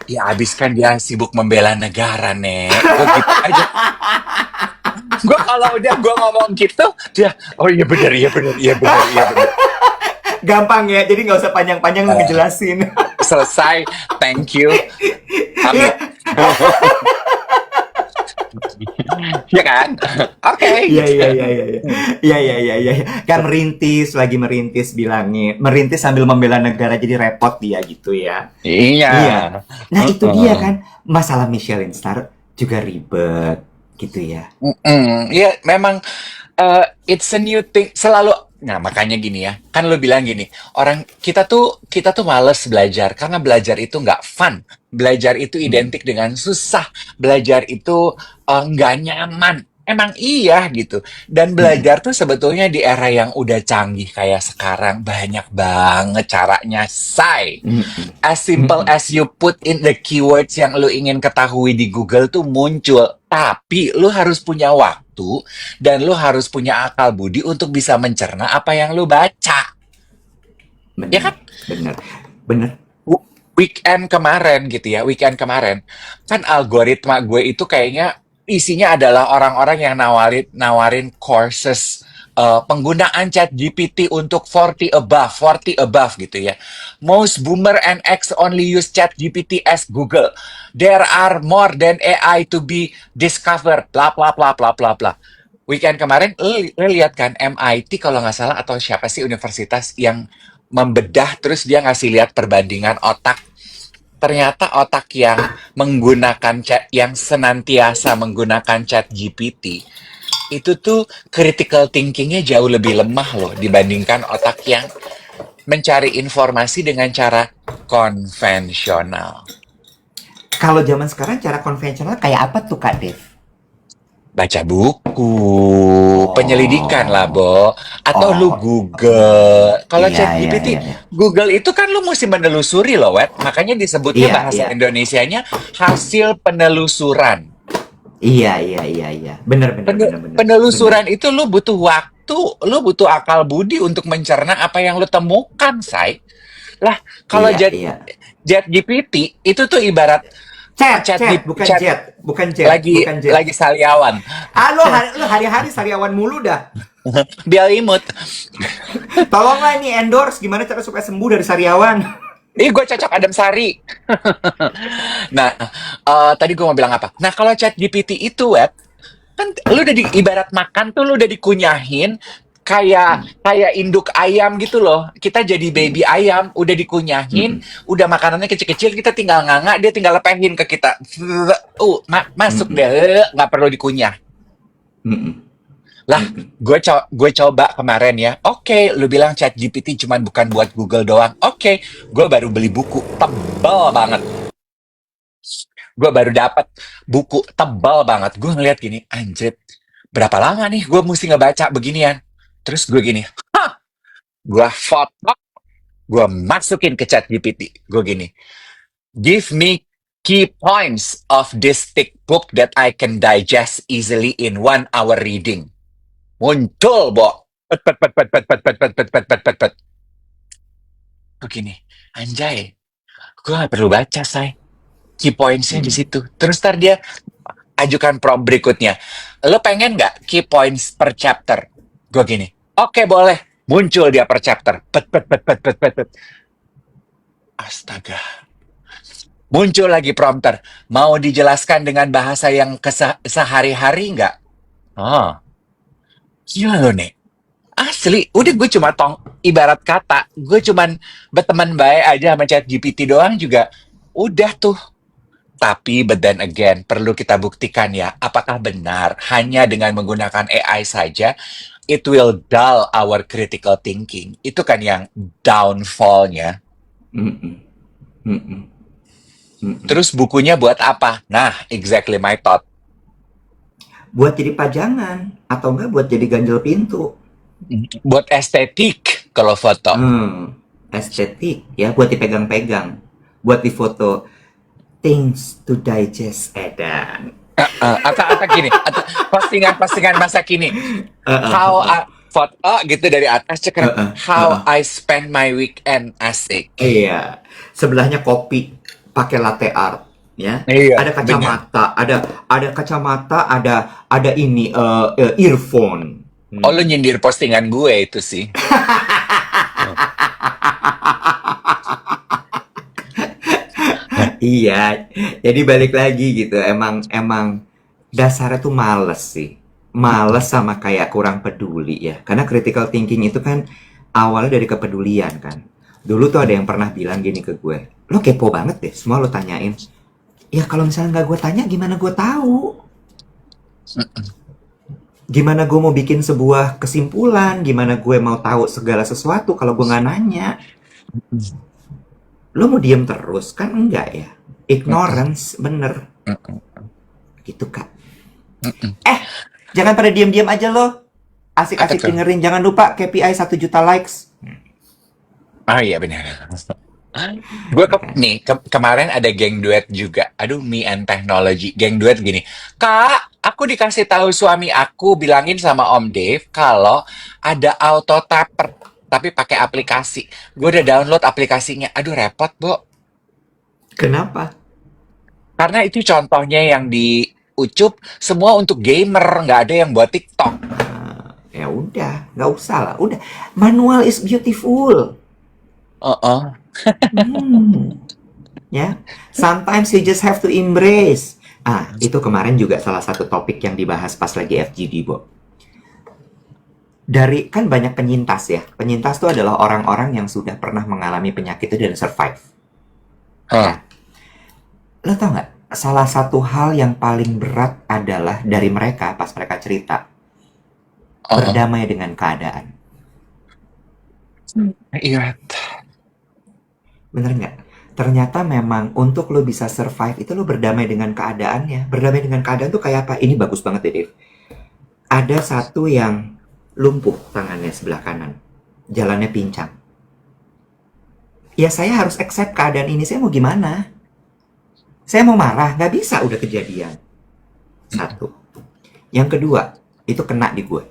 ya abis kan dia sibuk membela negara, Nek. Gue gitu aja. Gue kalau udah gue ngomong gitu, dia, oh iya bener, iya bener, iya bener, iya bener. Gampang ya, jadi nggak usah panjang-panjang lu Eh, ngejelasin. selesai, thank you, Iya, pamit. Ya kan? Oke, iya, gitu. iya, iya, iya, iya, iya, iya, iya, iya. Kan merintis, lagi merintis bilangin, merintis sambil membela negara jadi repot dia gitu ya. Iya. Iya. Nah itu dia Heeh. kan, masalah Michelin Star juga ribet gitu ya. Mhm. Iya, memang it's a new thing. Selalu. Nah, makanya gini ya. Kan lu bilang gini, orang kita tuh males belajar karena belajar itu nggak fun. Belajar itu Mm, identik dengan susah. Belajar itu nggak nyaman. Emang iya gitu. Dan mm, belajar tuh sebetulnya di era yang udah canggih kayak sekarang banyak banget caranya, say. mm, As mm, simple mm. as you put in the keywords yang lu ingin ketahui di Google tuh muncul. Tapi lu harus punya waktu dan lu harus punya akal budi untuk bisa mencerna apa yang lu baca. Ya Bener, kan? bener, bener. Weekend kemarin gitu ya, weekend kemarin. Kan algoritma gue itu kayaknya isinya adalah orang-orang yang nawarin courses penggunaan chat GPT untuk 40 above gitu ya. Most boomer and X only use chat GPT as Google. There are more than AI to be discovered. Bla bla bla bla bla bla. Weekend kemarin, lo lihat kan MIT kalau nggak salah atau siapa sih universitas yang membedah terus dia ngasih lihat perbandingan otak. Ternyata otak yang menggunakan chat, yang senantiasa menggunakan chat GPT, itu tuh critical thinkingnya jauh lebih lemah loh dibandingkan otak yang mencari informasi dengan cara konvensional. Kalau zaman sekarang cara konvensional kayak apa tuh Kak Dev? Baca buku, penyelidikan lah, Oh, Bo. Atau lu oh, Google. Kalau iya, chat iya, GPT, iya, iya, Google itu kan lu mesti menelusuri loh, Wet. Makanya disebutnya iya, bahasa iya, Indonesianya hasil penelusuran. iya, iya, iya, iya, bener, bener, bener, bener, bener, Penelusuran itu lu butuh waktu, lu butuh akal budi untuk mencerna apa yang lu temukan, say. Lah, kalau iya, iya. Jet GPT itu tuh ibarat Bukan chat jet, bukan jet, lagi bukan jet. saliawan. Ah, lo hari-hari sariawan mulu dah. Dia imut. Tolonglah ini endorse gimana cara supaya sembuh dari sariawan. Ih, gue cocok Adam Sari. Nah, tadi gue mau bilang apa? Nah, kalau chat GPT itu, Web, kan lu udah ibarat makan tuh lu udah dikunyahin kayak Hmm, kayak induk ayam gitu loh. Kita jadi baby hmm, ayam, udah dikunyahin, hmm, udah makanannya kecil-kecil, kita tinggal nganga, dia tinggal lepehin ke kita. Masuk hmm, deh, nggak perlu dikunyah. hmm, Lah, hmm, gue coba kemarin ya. Oke, lu bilang chat GPT cuman bukan buat Google doang. Oke, gue baru beli buku tebal banget. Gue baru dapat buku tebal banget. Gue ngeliat gini, anjir, berapa lama nih gue mesti ngebaca beginian? Terus gue gini, hah, gue foto, gue masukin ke chat GPT. Gue gini, give me key points of this thick book that I can digest easily in 1 hour reading. Muncul, Bo. Pet, pet, pet, pet, pet, pet, pet, pet, pet, pet, pet, pet, pet. Begini, anjay, gue gak perlu baca, say. Key points-nya di Hmm. situ. Terus ntar dia ajukan prompt berikutnya. Lo pengen nggak key points per chapter? Gue gini, oke boleh. Muncul dia per chapter. Pet, pet, pet, pet, pet, pet, pet. Astaga. Muncul lagi prompter. Mau dijelaskan dengan bahasa yang sehari-hari nggak? Oh, gila lo, Nek. Asli, udah gue cuma ibarat kata, gue cuman berteman baik aja sama chat GPT doang juga. Udah tuh. Tapi, but then again, perlu kita buktikan ya, apakah benar hanya dengan menggunakan AI saja, it will dull our critical thinking. Itu kan yang downfall-nya. Mm-mm. Mm-mm. Mm-mm. Terus bukunya buat apa? Nah, exactly my thought. Buat jadi pajangan atau enggak buat jadi ganjel pintu. Buat estetik kalau foto. Estetik ya, buat dipegang-pegang, buat difoto. Things to digest, Edan. Atau gini, atau postingan masa kini. How foto gitu dari atas cekrek. How I spend my weekend, asik. Iya, sebelahnya kopi pakai latte art ya. Iya, Ada kacamata, ada kacamata, ada ini earphone. Oh, lu nyindir postingan gue itu sih. Iya, jadi balik lagi gitu. Emang dasarnya tuh males sih. Males sama kayak kurang peduli ya. Karena critical thinking itu kan awalnya dari kepedulian kan. Dulu tuh ada yang pernah bilang gini ke gue, lo kepo banget deh, semua lo tanyain. Ya kalau misalnya nggak gue tanya, gimana gue tahu? Gimana gue mau bikin sebuah kesimpulan? Gimana gue mau tahu segala sesuatu kalau gue nggak nanya? Lo mau diem terus? Kan enggak ya. Ignorance, bener. Gitu, Kak. Jangan pada diem-diem aja lo. Asik-asik Apa tuh? dengerin. Jangan lupa KPI 1 juta likes. Oh iya benar. Gue kemarin ada geng duet juga. Aduh, me and technology. Geng duet gini. Kak, aku dikasih tahu suami aku bilangin sama Om Dave kalau ada auto tapper tapi pakai aplikasi. Gue udah download aplikasinya. Aduh, repot, Bo. Kenapa? Karena itu contohnya yang di Ucup semua untuk gamer, nggak ada yang buat TikTok. Ya udah, nggak usah lah. Udah, manual is beautiful. Ya, sometimes you just have to embrace. Itu kemarin juga salah satu topik yang dibahas pas lagi FGD, Bo. Dari kan banyak penyintas ya. Penyintas itu adalah orang-orang yang sudah pernah mengalami penyakit itu dan survive. Ya. Lo tau nggak? Salah satu hal yang paling berat adalah dari mereka pas mereka cerita berdamai dengan keadaan. Iya. Bener nggak? Ternyata memang untuk lo bisa survive itu lo berdamai dengan keadaannya. Berdamai dengan keadaan tuh kayak apa? Ini bagus banget ya, Dave. Ada satu yang lumpuh tangannya sebelah kanan. Jalannya pincang. Ya saya harus accept keadaan ini. Saya mau gimana? Saya mau marah. Nggak bisa udah kejadian. Satu. Yang kedua, itu kena di gue.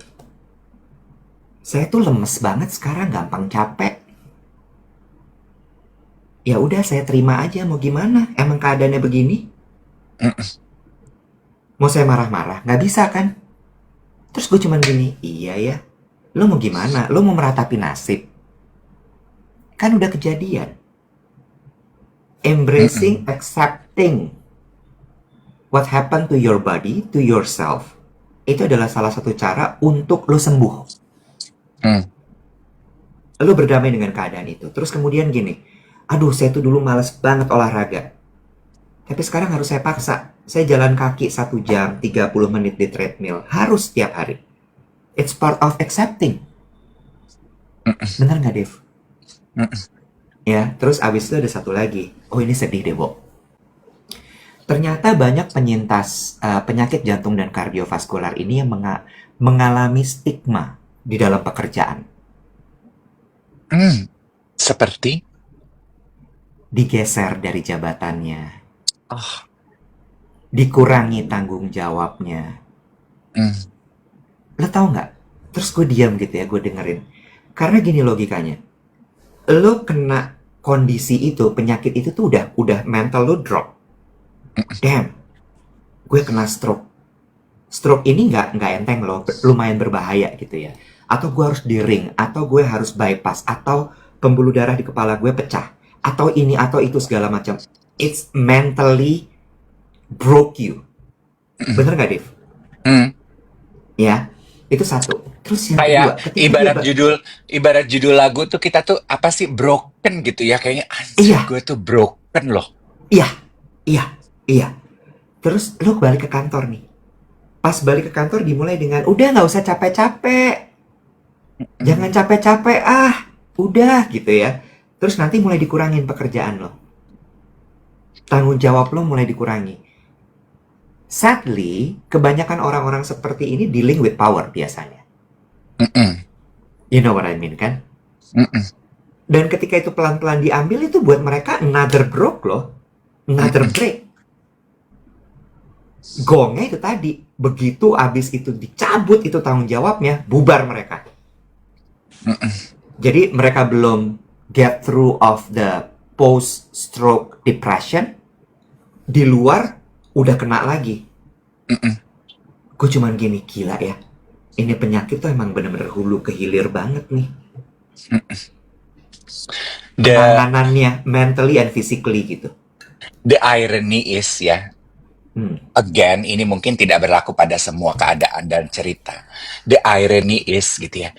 Saya tuh lemes banget sekarang, gampang capek. Ya udah saya terima aja, mau gimana? Emang keadaannya begini? Mau saya marah-marah? Nggak bisa kan? Terus gue cuman gini, iya ya. Lo mau gimana? Lo mau meratapi nasib? Kan udah kejadian. Embracing, accepting what happened to your body, to yourself. Itu adalah salah satu cara untuk lo sembuh. Lo berdamai dengan keadaan itu. Terus kemudian gini, aduh saya tuh dulu males banget olahraga. Tapi sekarang harus saya paksa. Saya jalan kaki 1 jam, 30 menit di treadmill. Harus setiap hari. It's part of accepting. Bener nggak, Dev? Ya, terus abis itu ada satu lagi. Oh ini sedih deh, Bo. Ternyata banyak penyintas penyakit jantung dan kardiovaskular ini yang mengalami stigma di dalam pekerjaan. Seperti? Digeser dari jabatannya, Oh, dikurangi tanggung jawabnya. mm, Lo tau nggak? Terus gue diam gitu ya, gue dengerin. Karena gini logikanya, lo kena kondisi itu, penyakit itu tuh udah mental lo drop. Damn, gue kena stroke. Stroke ini nggak enteng loh, lumayan berbahaya gitu ya. Atau gue harus di ring, atau gue harus bypass, atau pembuluh darah di kepala gue pecah, atau ini atau itu segala macam. It's mentally broke you. Bener nggak, Dev? mm. Ya, itu satu. Terus yang Kayak kedua, ketika dia ibarat judul lagu tuh kita tuh apa sih broken gitu ya, kayaknya anjir iya, gue tuh broken loh. iya, iya, iya. Terus lo balik ke kantor nih. Pas balik ke kantor dimulai dengan, udah nggak usah capek-capek, jangan capek-capek udah gitu ya. Terus nanti mulai dikurangin pekerjaan lo, tanggung jawab lo mulai dikurangi. Sadly, kebanyakan orang-orang seperti ini dealing with power biasanya. Mm-mm, You know what I mean kan? mm-mm, Dan ketika itu pelan-pelan diambil, itu buat mereka another broke loh, another mm-mm, break. Gongnya itu tadi, begitu abis itu dicabut itu tanggung jawabnya, bubar mereka. mm-mm, Jadi mereka belum get through of the post-stroke depression, di luar udah kena lagi. mm-mm. Gue cuman gini, gila ya. Ini penyakit tuh emang bener-bener hulu ke hilir banget nih. The Penanganannya mentally and physically gitu. the irony is ya, again ini mungkin tidak berlaku pada semua keadaan dan cerita. The irony is gitu ya.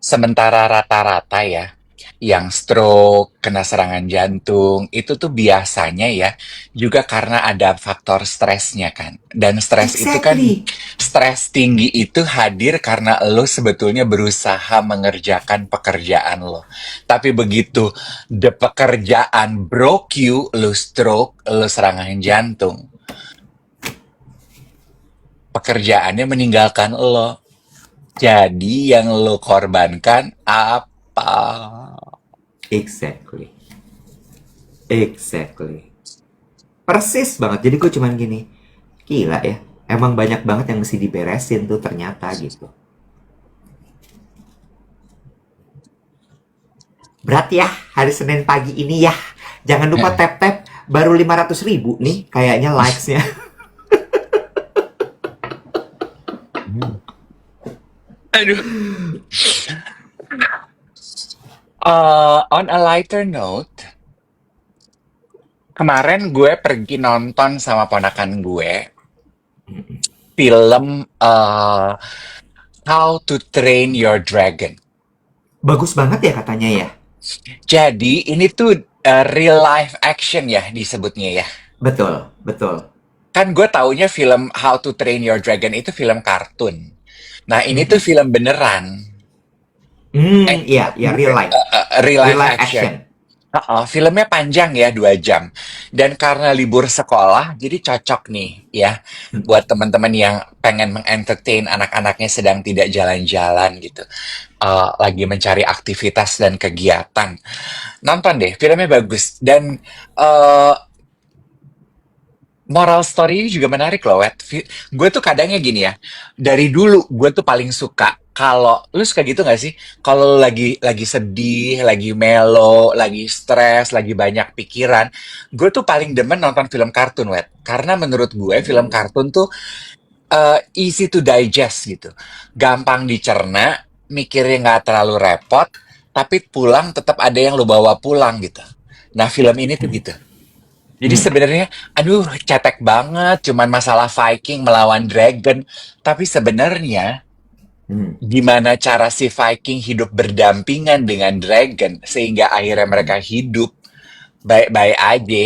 Sementara rata-rata ya, yang stroke, kena serangan jantung, itu tuh biasanya ya juga karena ada faktor stresnya kan. Dan stres itu kan, Exactly. stres tinggi itu hadir karena lo sebetulnya berusaha mengerjakan pekerjaan lo. Tapi begitu the pekerjaan broke you, lo stroke, lo serangan jantung, pekerjaannya meninggalkan lo. Jadi yang lo korbankan apa? Exactly. Exactly. Persis banget. Jadi gue cuman gini, gila ya. Emang banyak banget yang mesti diberesin tuh ternyata gitu. Berat ya hari Senin pagi ini ya. Jangan lupa tap-tap, baru 500.000 nih kayaknya likes-nya. Aduh. On a lighter note, kemarin gue pergi nonton sama ponakan gue film How to Train Your Dragon. Bagus banget ya katanya ya. Jadi ini tuh real life action ya disebutnya ya. Betul, betul. Kan gue taunya film How to Train Your Dragon itu film kartun. Nah ini tuh film beneran. Iya, ya real life. Real Real life life action. action. Filmnya panjang ya, 2 jam. Dan karena libur sekolah, jadi cocok nih ya buat teman-teman yang pengen mengentertain anak-anaknya sedang tidak jalan-jalan gitu. Lagi mencari aktivitas dan kegiatan. Nonton deh, filmnya bagus. Dan moral story ini juga menarik loh, Wet. Gue tuh kadangnya gini ya, dari dulu gue tuh paling suka kalau lu suka gitu gak sih? Kalau lu lagi sedih, lagi melo, lagi stres, lagi banyak pikiran, gue tuh paling demen nonton film kartun, Wet. Karena menurut gue film kartun tuh easy to digest gitu, gampang dicerna, mikirnya nggak terlalu repot, tapi pulang tetap ada yang lu bawa pulang gitu. Nah film ini tuh gitu. Jadi Hmm, sebenarnya, aduh, cetek banget, cuman masalah Viking melawan Dragon. Tapi sebenarnya, hmm, gimana cara si Viking hidup berdampingan dengan Dragon sehingga akhirnya mereka hidup baik-baik aja.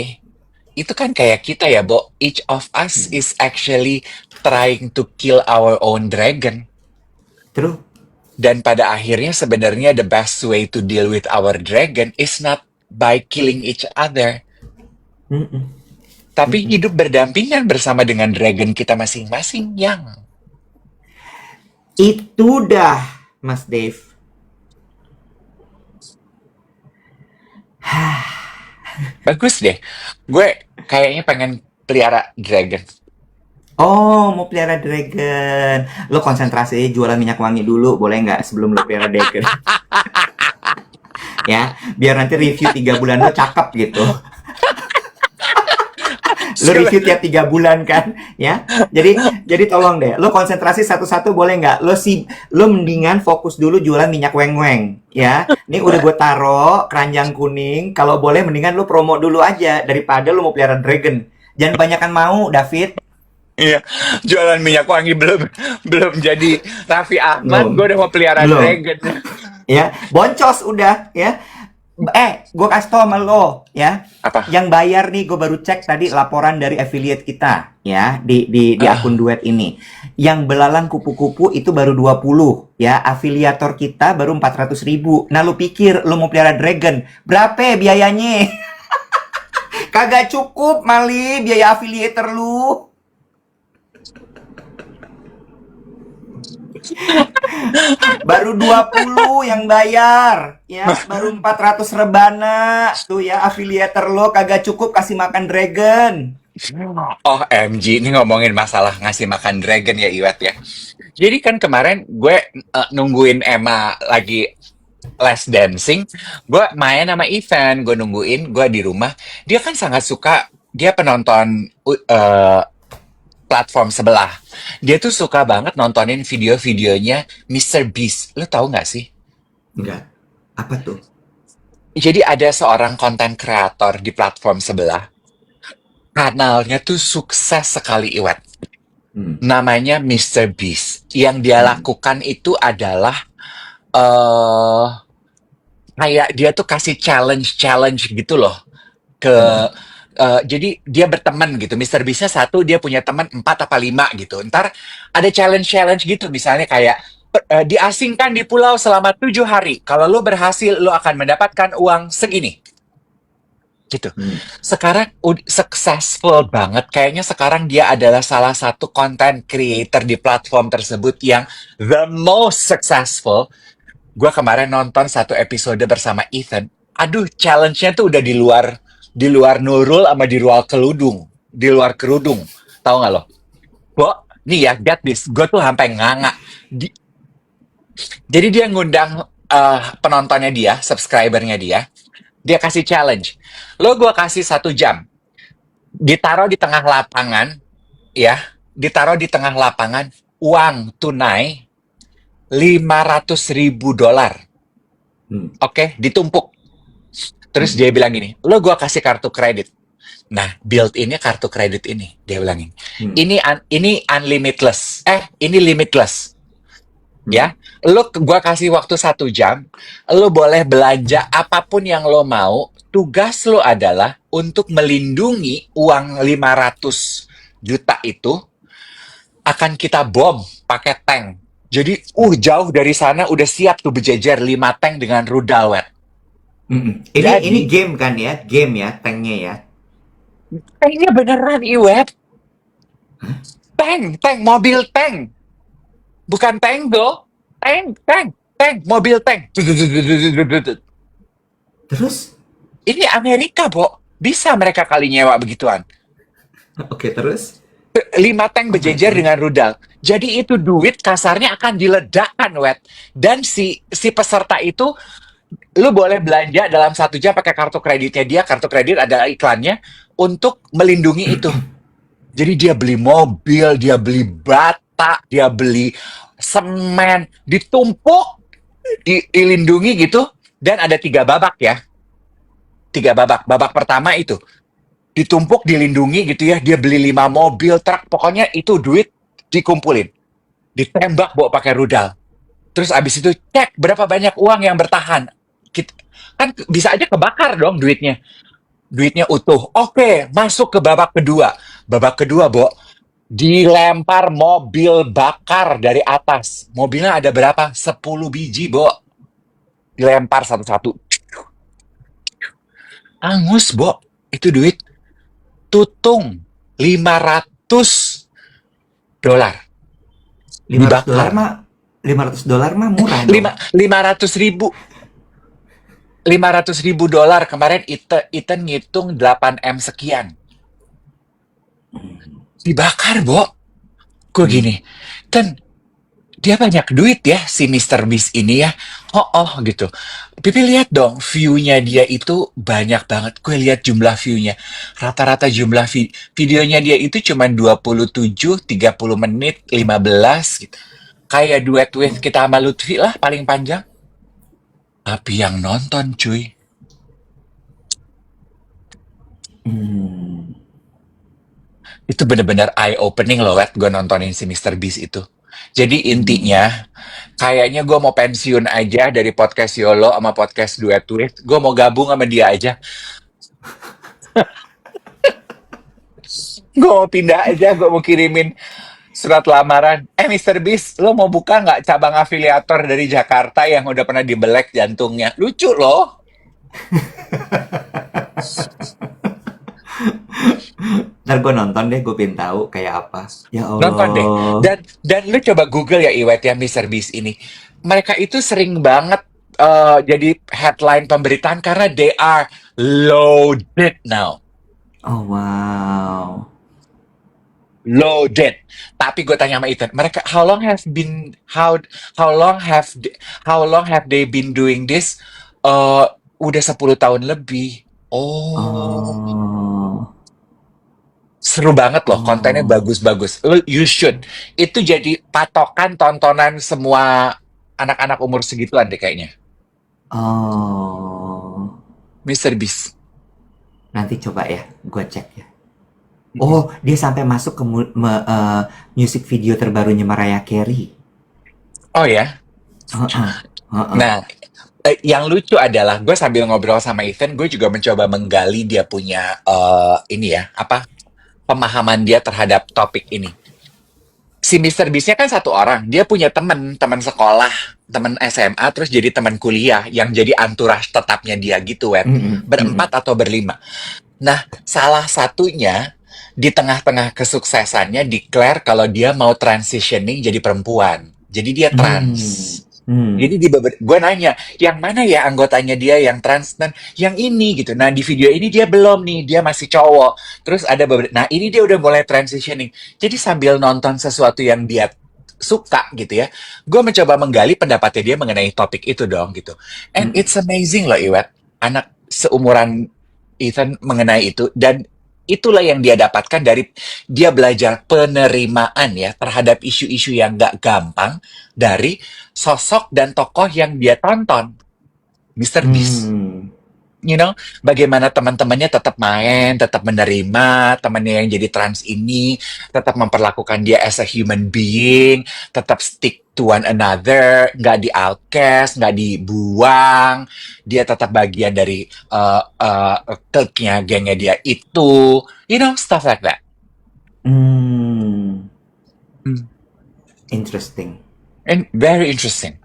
Itu kan kayak kita ya, Bo. Each of us is actually trying to kill our own dragon. true. Dan pada akhirnya sebenarnya the best way to deal with our dragon is not by killing each other. Mm-mm. Tapi hidup berdampingan bersama dengan dragon kita masing-masing yang Itu dah, Mas Dave. bagus deh. Gue kayaknya pengen pelihara dragon. Oh, mau pelihara dragon. Lo konsentrasi jualan minyak wangi dulu, boleh nggak sebelum lo pelihara dragon? Ya, biar nanti review 3 bulan lo cakep gitu. Lo review tiap 3 bulan kan, ya. Jadi tolong deh, lo konsentrasi satu-satu boleh nggak? Lo mendingan fokus dulu jualan minyak weng-weng, ya. Ini udah gue taro keranjang kuning. Kalau boleh mendingan lo promo dulu aja daripada lo mau pelihara dragon. Jangan kebanyakan mau, David. Iya, jualan minyak wangi belum belum jadi Raffi Ahmad, Belum, gue udah mau pelihara belum. dragon. Ya, boncos udah, ya. Gue kasih tau sama lo, ya. Apa? Yang bayar nih, gue baru cek tadi laporan dari affiliate kita, ya, di akun Ah, duet ini. Yang belalang kupu-kupu itu baru 20, ya. Afiliator kita baru 400.000. Nah, lu pikir lu mau pelihara dragon, berapa biayanya? Kagak cukup, Mali, biaya affiliator lu. Baru 20 yang bayar, ya. Baru 400 rebana. Tuh ya, affiliator lo kagak cukup kasih makan dragon. oh MG, ini ngomongin masalah ngasih makan dragon ya Iwet ya. Jadi kan kemarin gue nungguin Emma lagi les dancing, gue main sama event, gue nungguin, gue di rumah. Dia kan sangat suka, dia penonton platform sebelah. Dia tuh suka banget nontonin video-videonya Mister Beast. Lo tau nggak sih? Enggak. Apa tuh? Jadi ada seorang konten kreator di platform sebelah. Kanalnya tuh sukses sekali, Iwet. Hmm. Namanya Mister Beast. Yang dia Hmm. lakukan itu adalah eh kayak dia tuh kasih challenge gitu loh ke Hmm. jadi dia berteman gitu. Mister Beastnya satu, dia punya teman 4 apa 5 gitu. Ntar ada challenge gitu, misalnya kayak diasingkan di pulau selama 7 hari. Kalau lo berhasil, lo akan mendapatkan uang segini gitu. Hmm. Sekarang successful banget. Kayaknya sekarang dia adalah salah satu content creator di platform tersebut yang the most successful. Gue kemarin nonton satu episode bersama Ethan. Aduh, challenge-nya tuh udah di luar Nurul sama di luar kerudung. Tahu nggak lo? Bo, nih ya, get this. Gue tuh sampai nganga. Jadi dia ngundang penontonnya dia, subscribernya dia. Dia kasih challenge. Lo gue kasih 1 jam. Ditaruh di tengah lapangan, ya, ditaruh di tengah lapangan, uang tunai $500.000. Hmm. Oke, ditumpuk. Terus Hmm. dia bilang gini, lo gua kasih kartu kredit. Nah, build ini kartu kredit ini, dia bilangin. Hmm. Ini unlimitless. Ini limitless. Hmm. Ya, gua kasih waktu 1 jam. Lo boleh belanja apapun yang lo mau. Tugas lo adalah untuk melindungi uang 500 juta itu akan kita bom pakai tank. Jadi, jauh dari sana udah siap tuh berjejer 5 tank dengan rudal, wet. Hmm. Ini Jadi, game kan ya? Game ya, tanknya ya. tanknya beneran, Iwet. Tank, mobil tank. Bukan tango. Tank, mobil tank. Terus? Ini Amerika, Bo. Bisa mereka kali nyewa begituan. Oke, terus? 5 tank Oh my berjejer god. dengan rudal. Jadi itu duit kasarnya akan diledakkan, wet. Dan si peserta itu, lu boleh belanja dalam 1 jam pakai kartu kreditnya dia. Kartu kredit ada iklannya untuk melindungi itu. Jadi dia beli mobil, dia beli bata, dia beli semen, ditumpuk, dilindungi gitu. Dan ada 3 babak ya. 3 babak. Babak pertama itu ditumpuk, dilindungi gitu ya. Dia beli 5 mobil, truk. Pokoknya itu duit dikumpulin. Ditembak bawa pakai rudal. Terus abis itu cek berapa banyak uang yang bertahan. Kan bisa aja kebakar dong duitnya. Duitnya utuh. Oke, masuk ke babak kedua. Babak kedua, Bo, dilempar mobil bakar dari atas. Mobilnya ada berapa? 10 biji, Bo. Dilempar satu-satu. Angus, Bo. Itu duit. tutung $500 $500 dibakar. mah $500 mah murah dong. Lima 500.000 kemarin Ethan ngitung 8M sekian. Dibakar, Bo. Gue Hmm. gini, Ten, dia banyak duit ya si Mr. Beast ini ya. Gitu. Pipi lihat dong, view-nya dia itu banyak banget. Gue lihat jumlah view-nya. Rata-rata jumlah videonya dia itu cuma 27, 30 menit, 15 gitu. Kayak duet with kita sama Lutfi lah paling panjang. Tapi yang nonton cuy, Hmm. itu bener-bener eye-opening loh, Wet, gue nontonin si Mr. Beast itu. Jadi intinya, kayaknya gue mau pensiun aja dari podcast YOLO sama podcast Duet With. Gue mau gabung sama dia aja. Gue mau pindah aja, gue mau kirimin surat lamaran. Mr. Beast, lo mau buka nggak cabang afiliator dari Jakarta yang udah pernah dibelek jantungnya? Lucu loh. Ntar gue nonton deh, gue pengen tahu kayak apa. Ya Nonton deh. Allah. Dan lu coba Google ya Iwet ya Mr. Beast ini. Mereka itu sering banget jadi headline pemberitaan karena they are loaded now. Oh wow. Loaded. Tapi gue tanya sama Ethan, mereka how long have they been doing this? Udah 10 tahun lebih. Oh, Oh. seru banget loh, kontennya Oh. bagus-bagus. You should. Itu jadi patokan tontonan semua anak-anak umur segituan deh kayaknya. Oh. Mr. Beast. Nanti coba ya, gue cek ya. Oh, dia sampai masuk ke music video terbarunya Mariah Carey. Oh ya. Heeh. Heeh. Nah, yang lucu adalah gue sambil ngobrol sama Ethan, gue juga mencoba menggali dia punya ini ya, apa pemahaman dia terhadap topik ini. Si Mr. Beast-nya kan satu orang, dia punya teman sekolah, teman SMA, terus jadi teman kuliah yang jadi entourage tetapnya dia gitu, Wet. Mm-mm, mm-mm, Berempat atau berlima. Nah, salah satunya di tengah-tengah kesuksesannya declare kalau dia mau transitioning jadi perempuan. Jadi dia trans. Jadi gue nanya, yang mana ya anggotanya dia yang trans dan yang ini gitu. Nah di video ini dia belum nih, dia masih cowok. Terus ada beberapa, nah ini dia udah mulai transitioning. Jadi sambil nonton sesuatu yang dia suka gitu ya, gue mencoba menggali pendapatnya dia mengenai topik itu dong gitu. And mm-mm, it's amazing loh Iwet, anak seumuran Ethan mengenai itu dan itulah yang dia dapatkan dari dia belajar penerimaan ya terhadap isu-isu yang gak gampang dari sosok dan tokoh yang dia tonton, Mr. Beast. mm. You know, bagaimana teman-temannya tetap main, tetap menerima temannya yang jadi trans ini, tetap memperlakukan dia as a human being, tetap stick to one another, nggak di outcast, nggak dibuang, dia tetap bagian dari clique-nya, gengnya dia itu, you know, stuff like that. Hmm. Hmm. Interesting. And very interesting.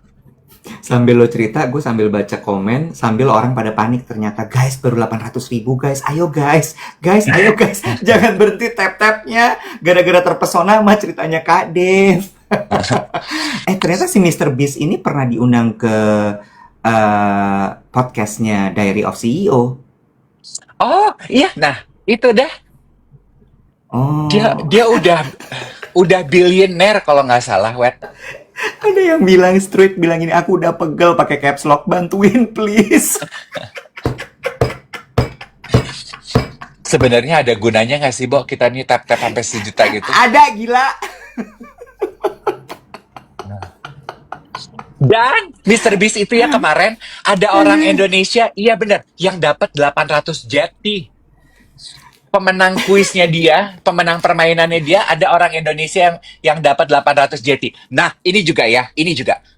Sambil lo cerita, gue sambil baca komen, sambil orang pada panik ternyata, guys, baru 800.000 guys, ayo guys, ayo guys, jangan berhenti tap-tapnya, gara-gara terpesona sama ceritanya Kak Dev. Ternyata si Mr. Beast ini pernah diundang ke podcastnya Diary of CEO. Oh iya, nah itu dah dia Oh, dia udah billionaire kalau nggak salah, Wet. ada yang bilang straight, bilang ini, aku udah pegel pakai caps lock, bantuin please. Sebenarnya ada gunanya nggak sih, Bo, kita nih tap-tap sampai 1 juta gitu? Ada, gila. Dan Mr. Beast itu ya kemarin ada orang Indonesia, iya bener, yang dapat 800 jeti. Pemenang kuisnya dia, pemenang permainannya dia, ada orang Indonesia yang dapat 800 jeti. Nah, ini juga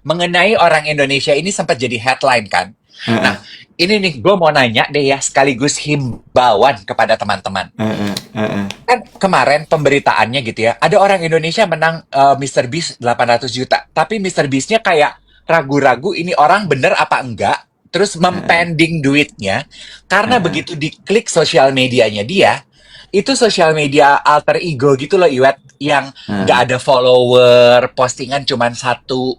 mengenai orang Indonesia ini sempat jadi headline kan. Heeh, Nah, ini nih gue mau nanya deh ya, sekaligus himbauan kepada teman-teman. heeh, heeh. Kan kemarin pemberitaannya gitu ya, ada orang Indonesia menang Mr. Beast 800 juta. Tapi Mr. Beast-nya kayak ragu-ragu ini orang bener apa enggak. Terus mempending duitnya. Karena begitu diklik sosial medianya dia, itu sosial media alter ego gitu loh, Iwet, yang nggak Heeh. ada follower, postingan cuman satu.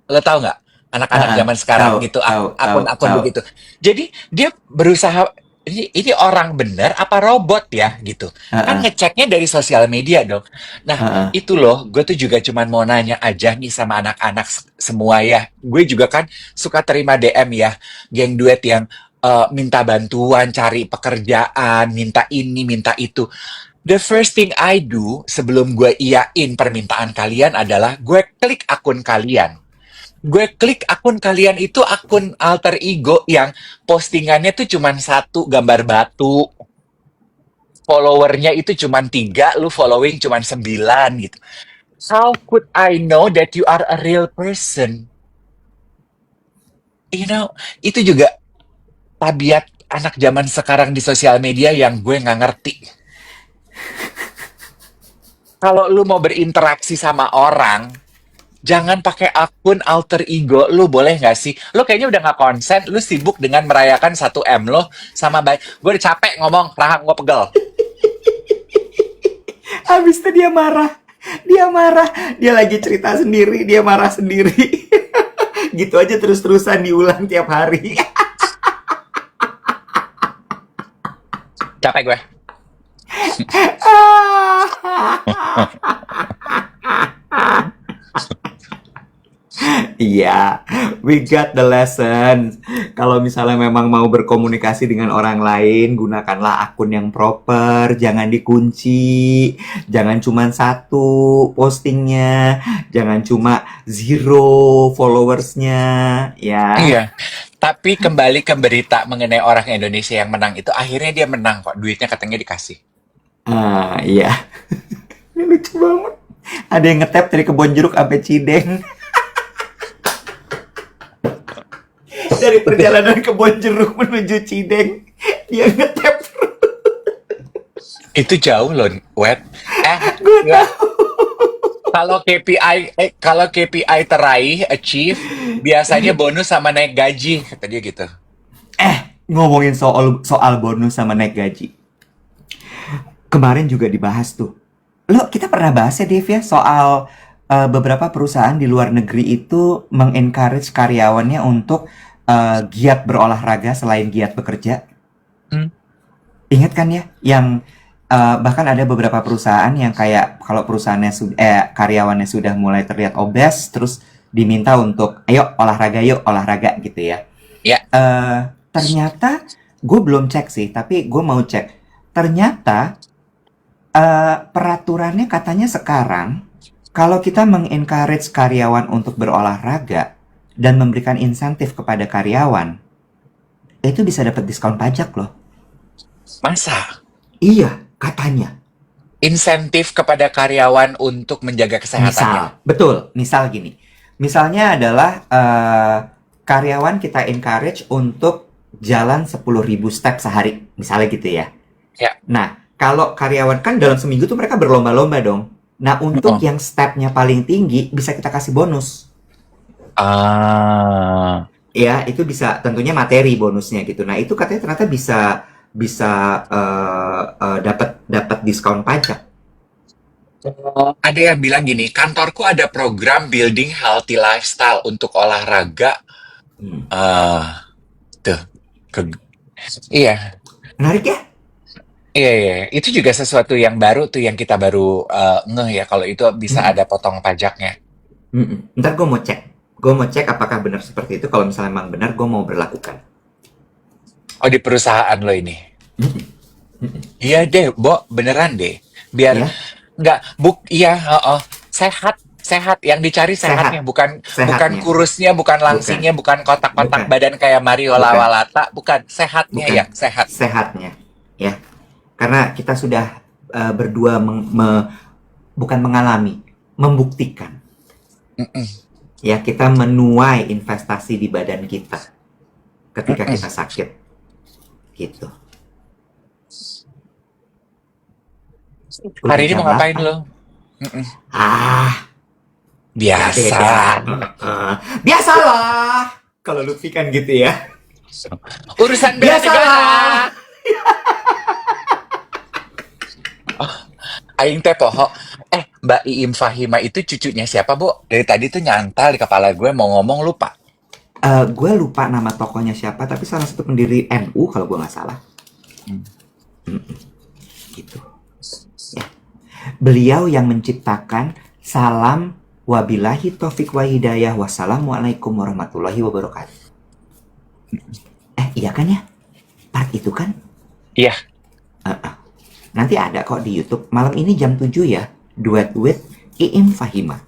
Lo tau nggak? Anak-anak Heeh. zaman sekarang Tahu, gitu, tahu, tahu, akun-akun tahu. begitu. Jadi dia berusaha, ini orang bener apa robot ya gitu. Kan Heeh. ngeceknya dari sosial media dong. Nah, Heeh. itu loh, gue tuh juga cuman mau nanya aja nih sama anak-anak semua ya. Gue juga kan suka terima DM ya, geng duet yang minta bantuan, cari pekerjaan, minta ini, minta itu. The first thing I do sebelum gue iyain permintaan kalian adalah gue klik akun kalian. Gue klik akun kalian itu akun alter ego yang postingannya tuh cuman satu gambar batu, followernya itu cuman tiga, lu following cuman 9 gitu. How could I know that you are a real person? You know, itu juga tabiat anak zaman sekarang di sosial media yang gue nggak ngerti. Kalau lu mau berinteraksi sama orang, jangan pakai akun alter ego lu, boleh nggak sih? Lu kayaknya udah nggak konsen, lu sibuk dengan merayakan 1M lo sama baik. Gue udah capek ngomong, rahang gue pegel. Habis itu dia marah. Dia marah. Dia lagi cerita sendiri, dia marah sendiri. Gitu aja terus-terusan diulang tiap hari. Capek gue. Iya, we got the lesson. Kalau misalnya memang mau berkomunikasi dengan orang lain, gunakanlah akun yang proper, jangan dikunci, jangan cuma satu postingnya, jangan cuma zero followersnya, ya. Iya. Tapi kembali ke berita mengenai orang Indonesia yang menang itu, akhirnya dia menang kok. Duitnya katanya dikasih. Ah, iya. Ini lucu banget. Ada yang ngetap dari Kebon Jeruk sampai Cideng. Dari perjalanan Kebon Jeruk menuju Cideng, dia ngetap. Itu jauh loh, Wet. Gue Ya, kalau KPI teraih, achieve, biasanya bonus sama naik gaji, kata dia gitu. ngomongin soal bonus sama naik gaji. Kemarin juga dibahas tuh. Kita pernah bahas ya, Dev, ya, soal beberapa perusahaan di luar negeri itu mengencourage karyawannya untuk giat berolahraga selain giat bekerja. Hmm. Ingat kan ya, yang bahkan ada beberapa perusahaan yang kayak kalau perusahaannya karyawannya sudah mulai terlihat obes, terus diminta untuk ayo olahraga gitu ya. Ya, Ternyata gue belum cek sih, tapi gue mau cek. Ternyata peraturannya katanya sekarang kalau kita mengencourage karyawan untuk berolahraga dan memberikan insentif kepada karyawan, itu bisa dapat diskon pajak loh. masa? Iya, katanya. Insentif kepada karyawan untuk menjaga kesehatannya. Misal gini. Misalnya adalah karyawan kita encourage untuk jalan 10.000 step sehari, misalnya gitu ya. Ya. Nah, kalau karyawan kan dalam seminggu tuh mereka berlomba-lomba dong. Nah, untuk yang stepnya paling tinggi bisa kita kasih bonus. Ya, itu bisa tentunya materi bonusnya gitu. Nah, itu katanya ternyata bisa dapat diskon pajak. Ada yang bilang gini, kantorku ada program building healthy lifestyle untuk olahraga. Tuh, iya. Menarik ya? Iya, itu juga sesuatu yang baru tuh yang kita baru ngeh ya kalau itu bisa ada potong pajaknya. Ntar gue mau cek apakah benar seperti itu. Kalau misalnya memang benar, gue mau berlakukan. Oh, di perusahaan lo ini. Iya deh, Bo, beneran deh. Biar Ya, iya, sehat yang dicari sehatnya, bukan sehatnya. kurusnya, bukan langsingnya, bukan kotak-kotak Bukan. badan kayak Mario Bukan. Lawalata, bukan sehatnya Bukan. ya, sehat. Sehatnya, ya. Karena kita sudah berdua bukan mengalami, membuktikan. Ya, kita menuai investasi di badan kita ketika kita sakit. Gitu. Hari ini mau ngapain lo? Biasa. Biasalah. Kalau Lutfi kan gitu ya. Urusan bela Biasalah. negara. Aing teh poho. Mbak Iim Fahima itu cucunya siapa, Bu? Dari tadi tuh nyantal di kepala gue mau ngomong lupa. Gue lupa nama tokohnya siapa, tapi salah satu pendiri NU kalau gue nggak salah. Hmm. Gitu. Ya. Beliau yang menciptakan salam wabillahi taufik wa hidayah wassalamualaikum warahmatullahi wabarakatuh. Iya kan ya? Part itu kan? Iya. Nanti ada kok di YouTube. Malam ini jam 7 ya. Duet with Iim Fahima.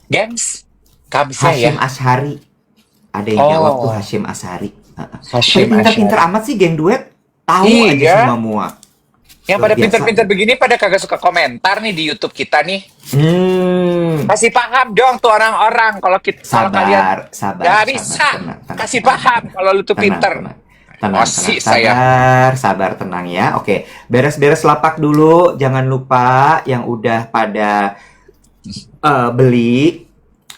Games. Kamsa ya. Hashim Ashari. Ada yang jawab tuh Hashim Ashari. Hashim Pinter-pinter Ashari. amat sih geng duet. Tahu Iya. aja semua. Yang Luar pada biasa. pinter-pinter begini pada kagak suka komentar nih di YouTube kita nih. Kasih Sabar, paham dong tuh orang-orang kalau kalian sabar, gak sabar. bisa. Tenang, Kasih paham kalau lu tuh pinter. Tenang, Osi saya. sabar, tenang ya. Oke, beres-beres lapak dulu. Jangan lupa yang udah pada beli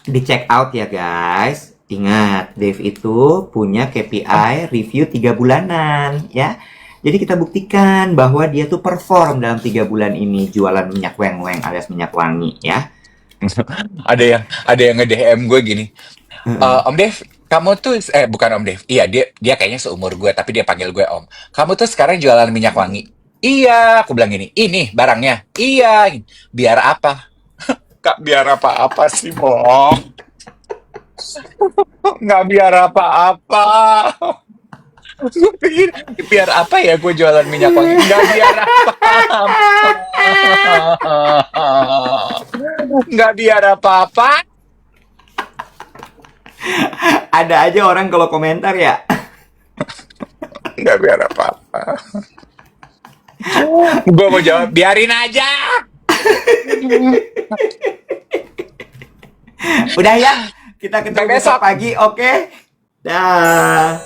di check out ya guys. Ingat, Dave itu punya KPI review 3 bulanan ya. Jadi kita buktikan bahwa dia tuh perform dalam 3 bulan ini jualan minyak weng-weng alias minyak wangi ya. Ada yang nge-DM gue gini. Om Dev, kamu tuh bukan Om Dev. Iya, dia kayaknya seumur gue tapi dia panggil gue Om. Kamu tuh sekarang jualan minyak wangi. Iya, aku bilang gini. Ini barangnya. Iya, biar apa? Kak, biar apa-apa sih, Bong? Nggak biar apa-apa. Gue pikir, biar apa ya gue jualan minyak wangi? Nggak biar apa-apa. Nggak biar apa-apa. Ada aja orang kalau komentar ya. Nggak biar apa-apa. Gue mau jawab, biarin aja. Udah ya, kita ketemu Sampai besok. besok pagi, oke? Dah.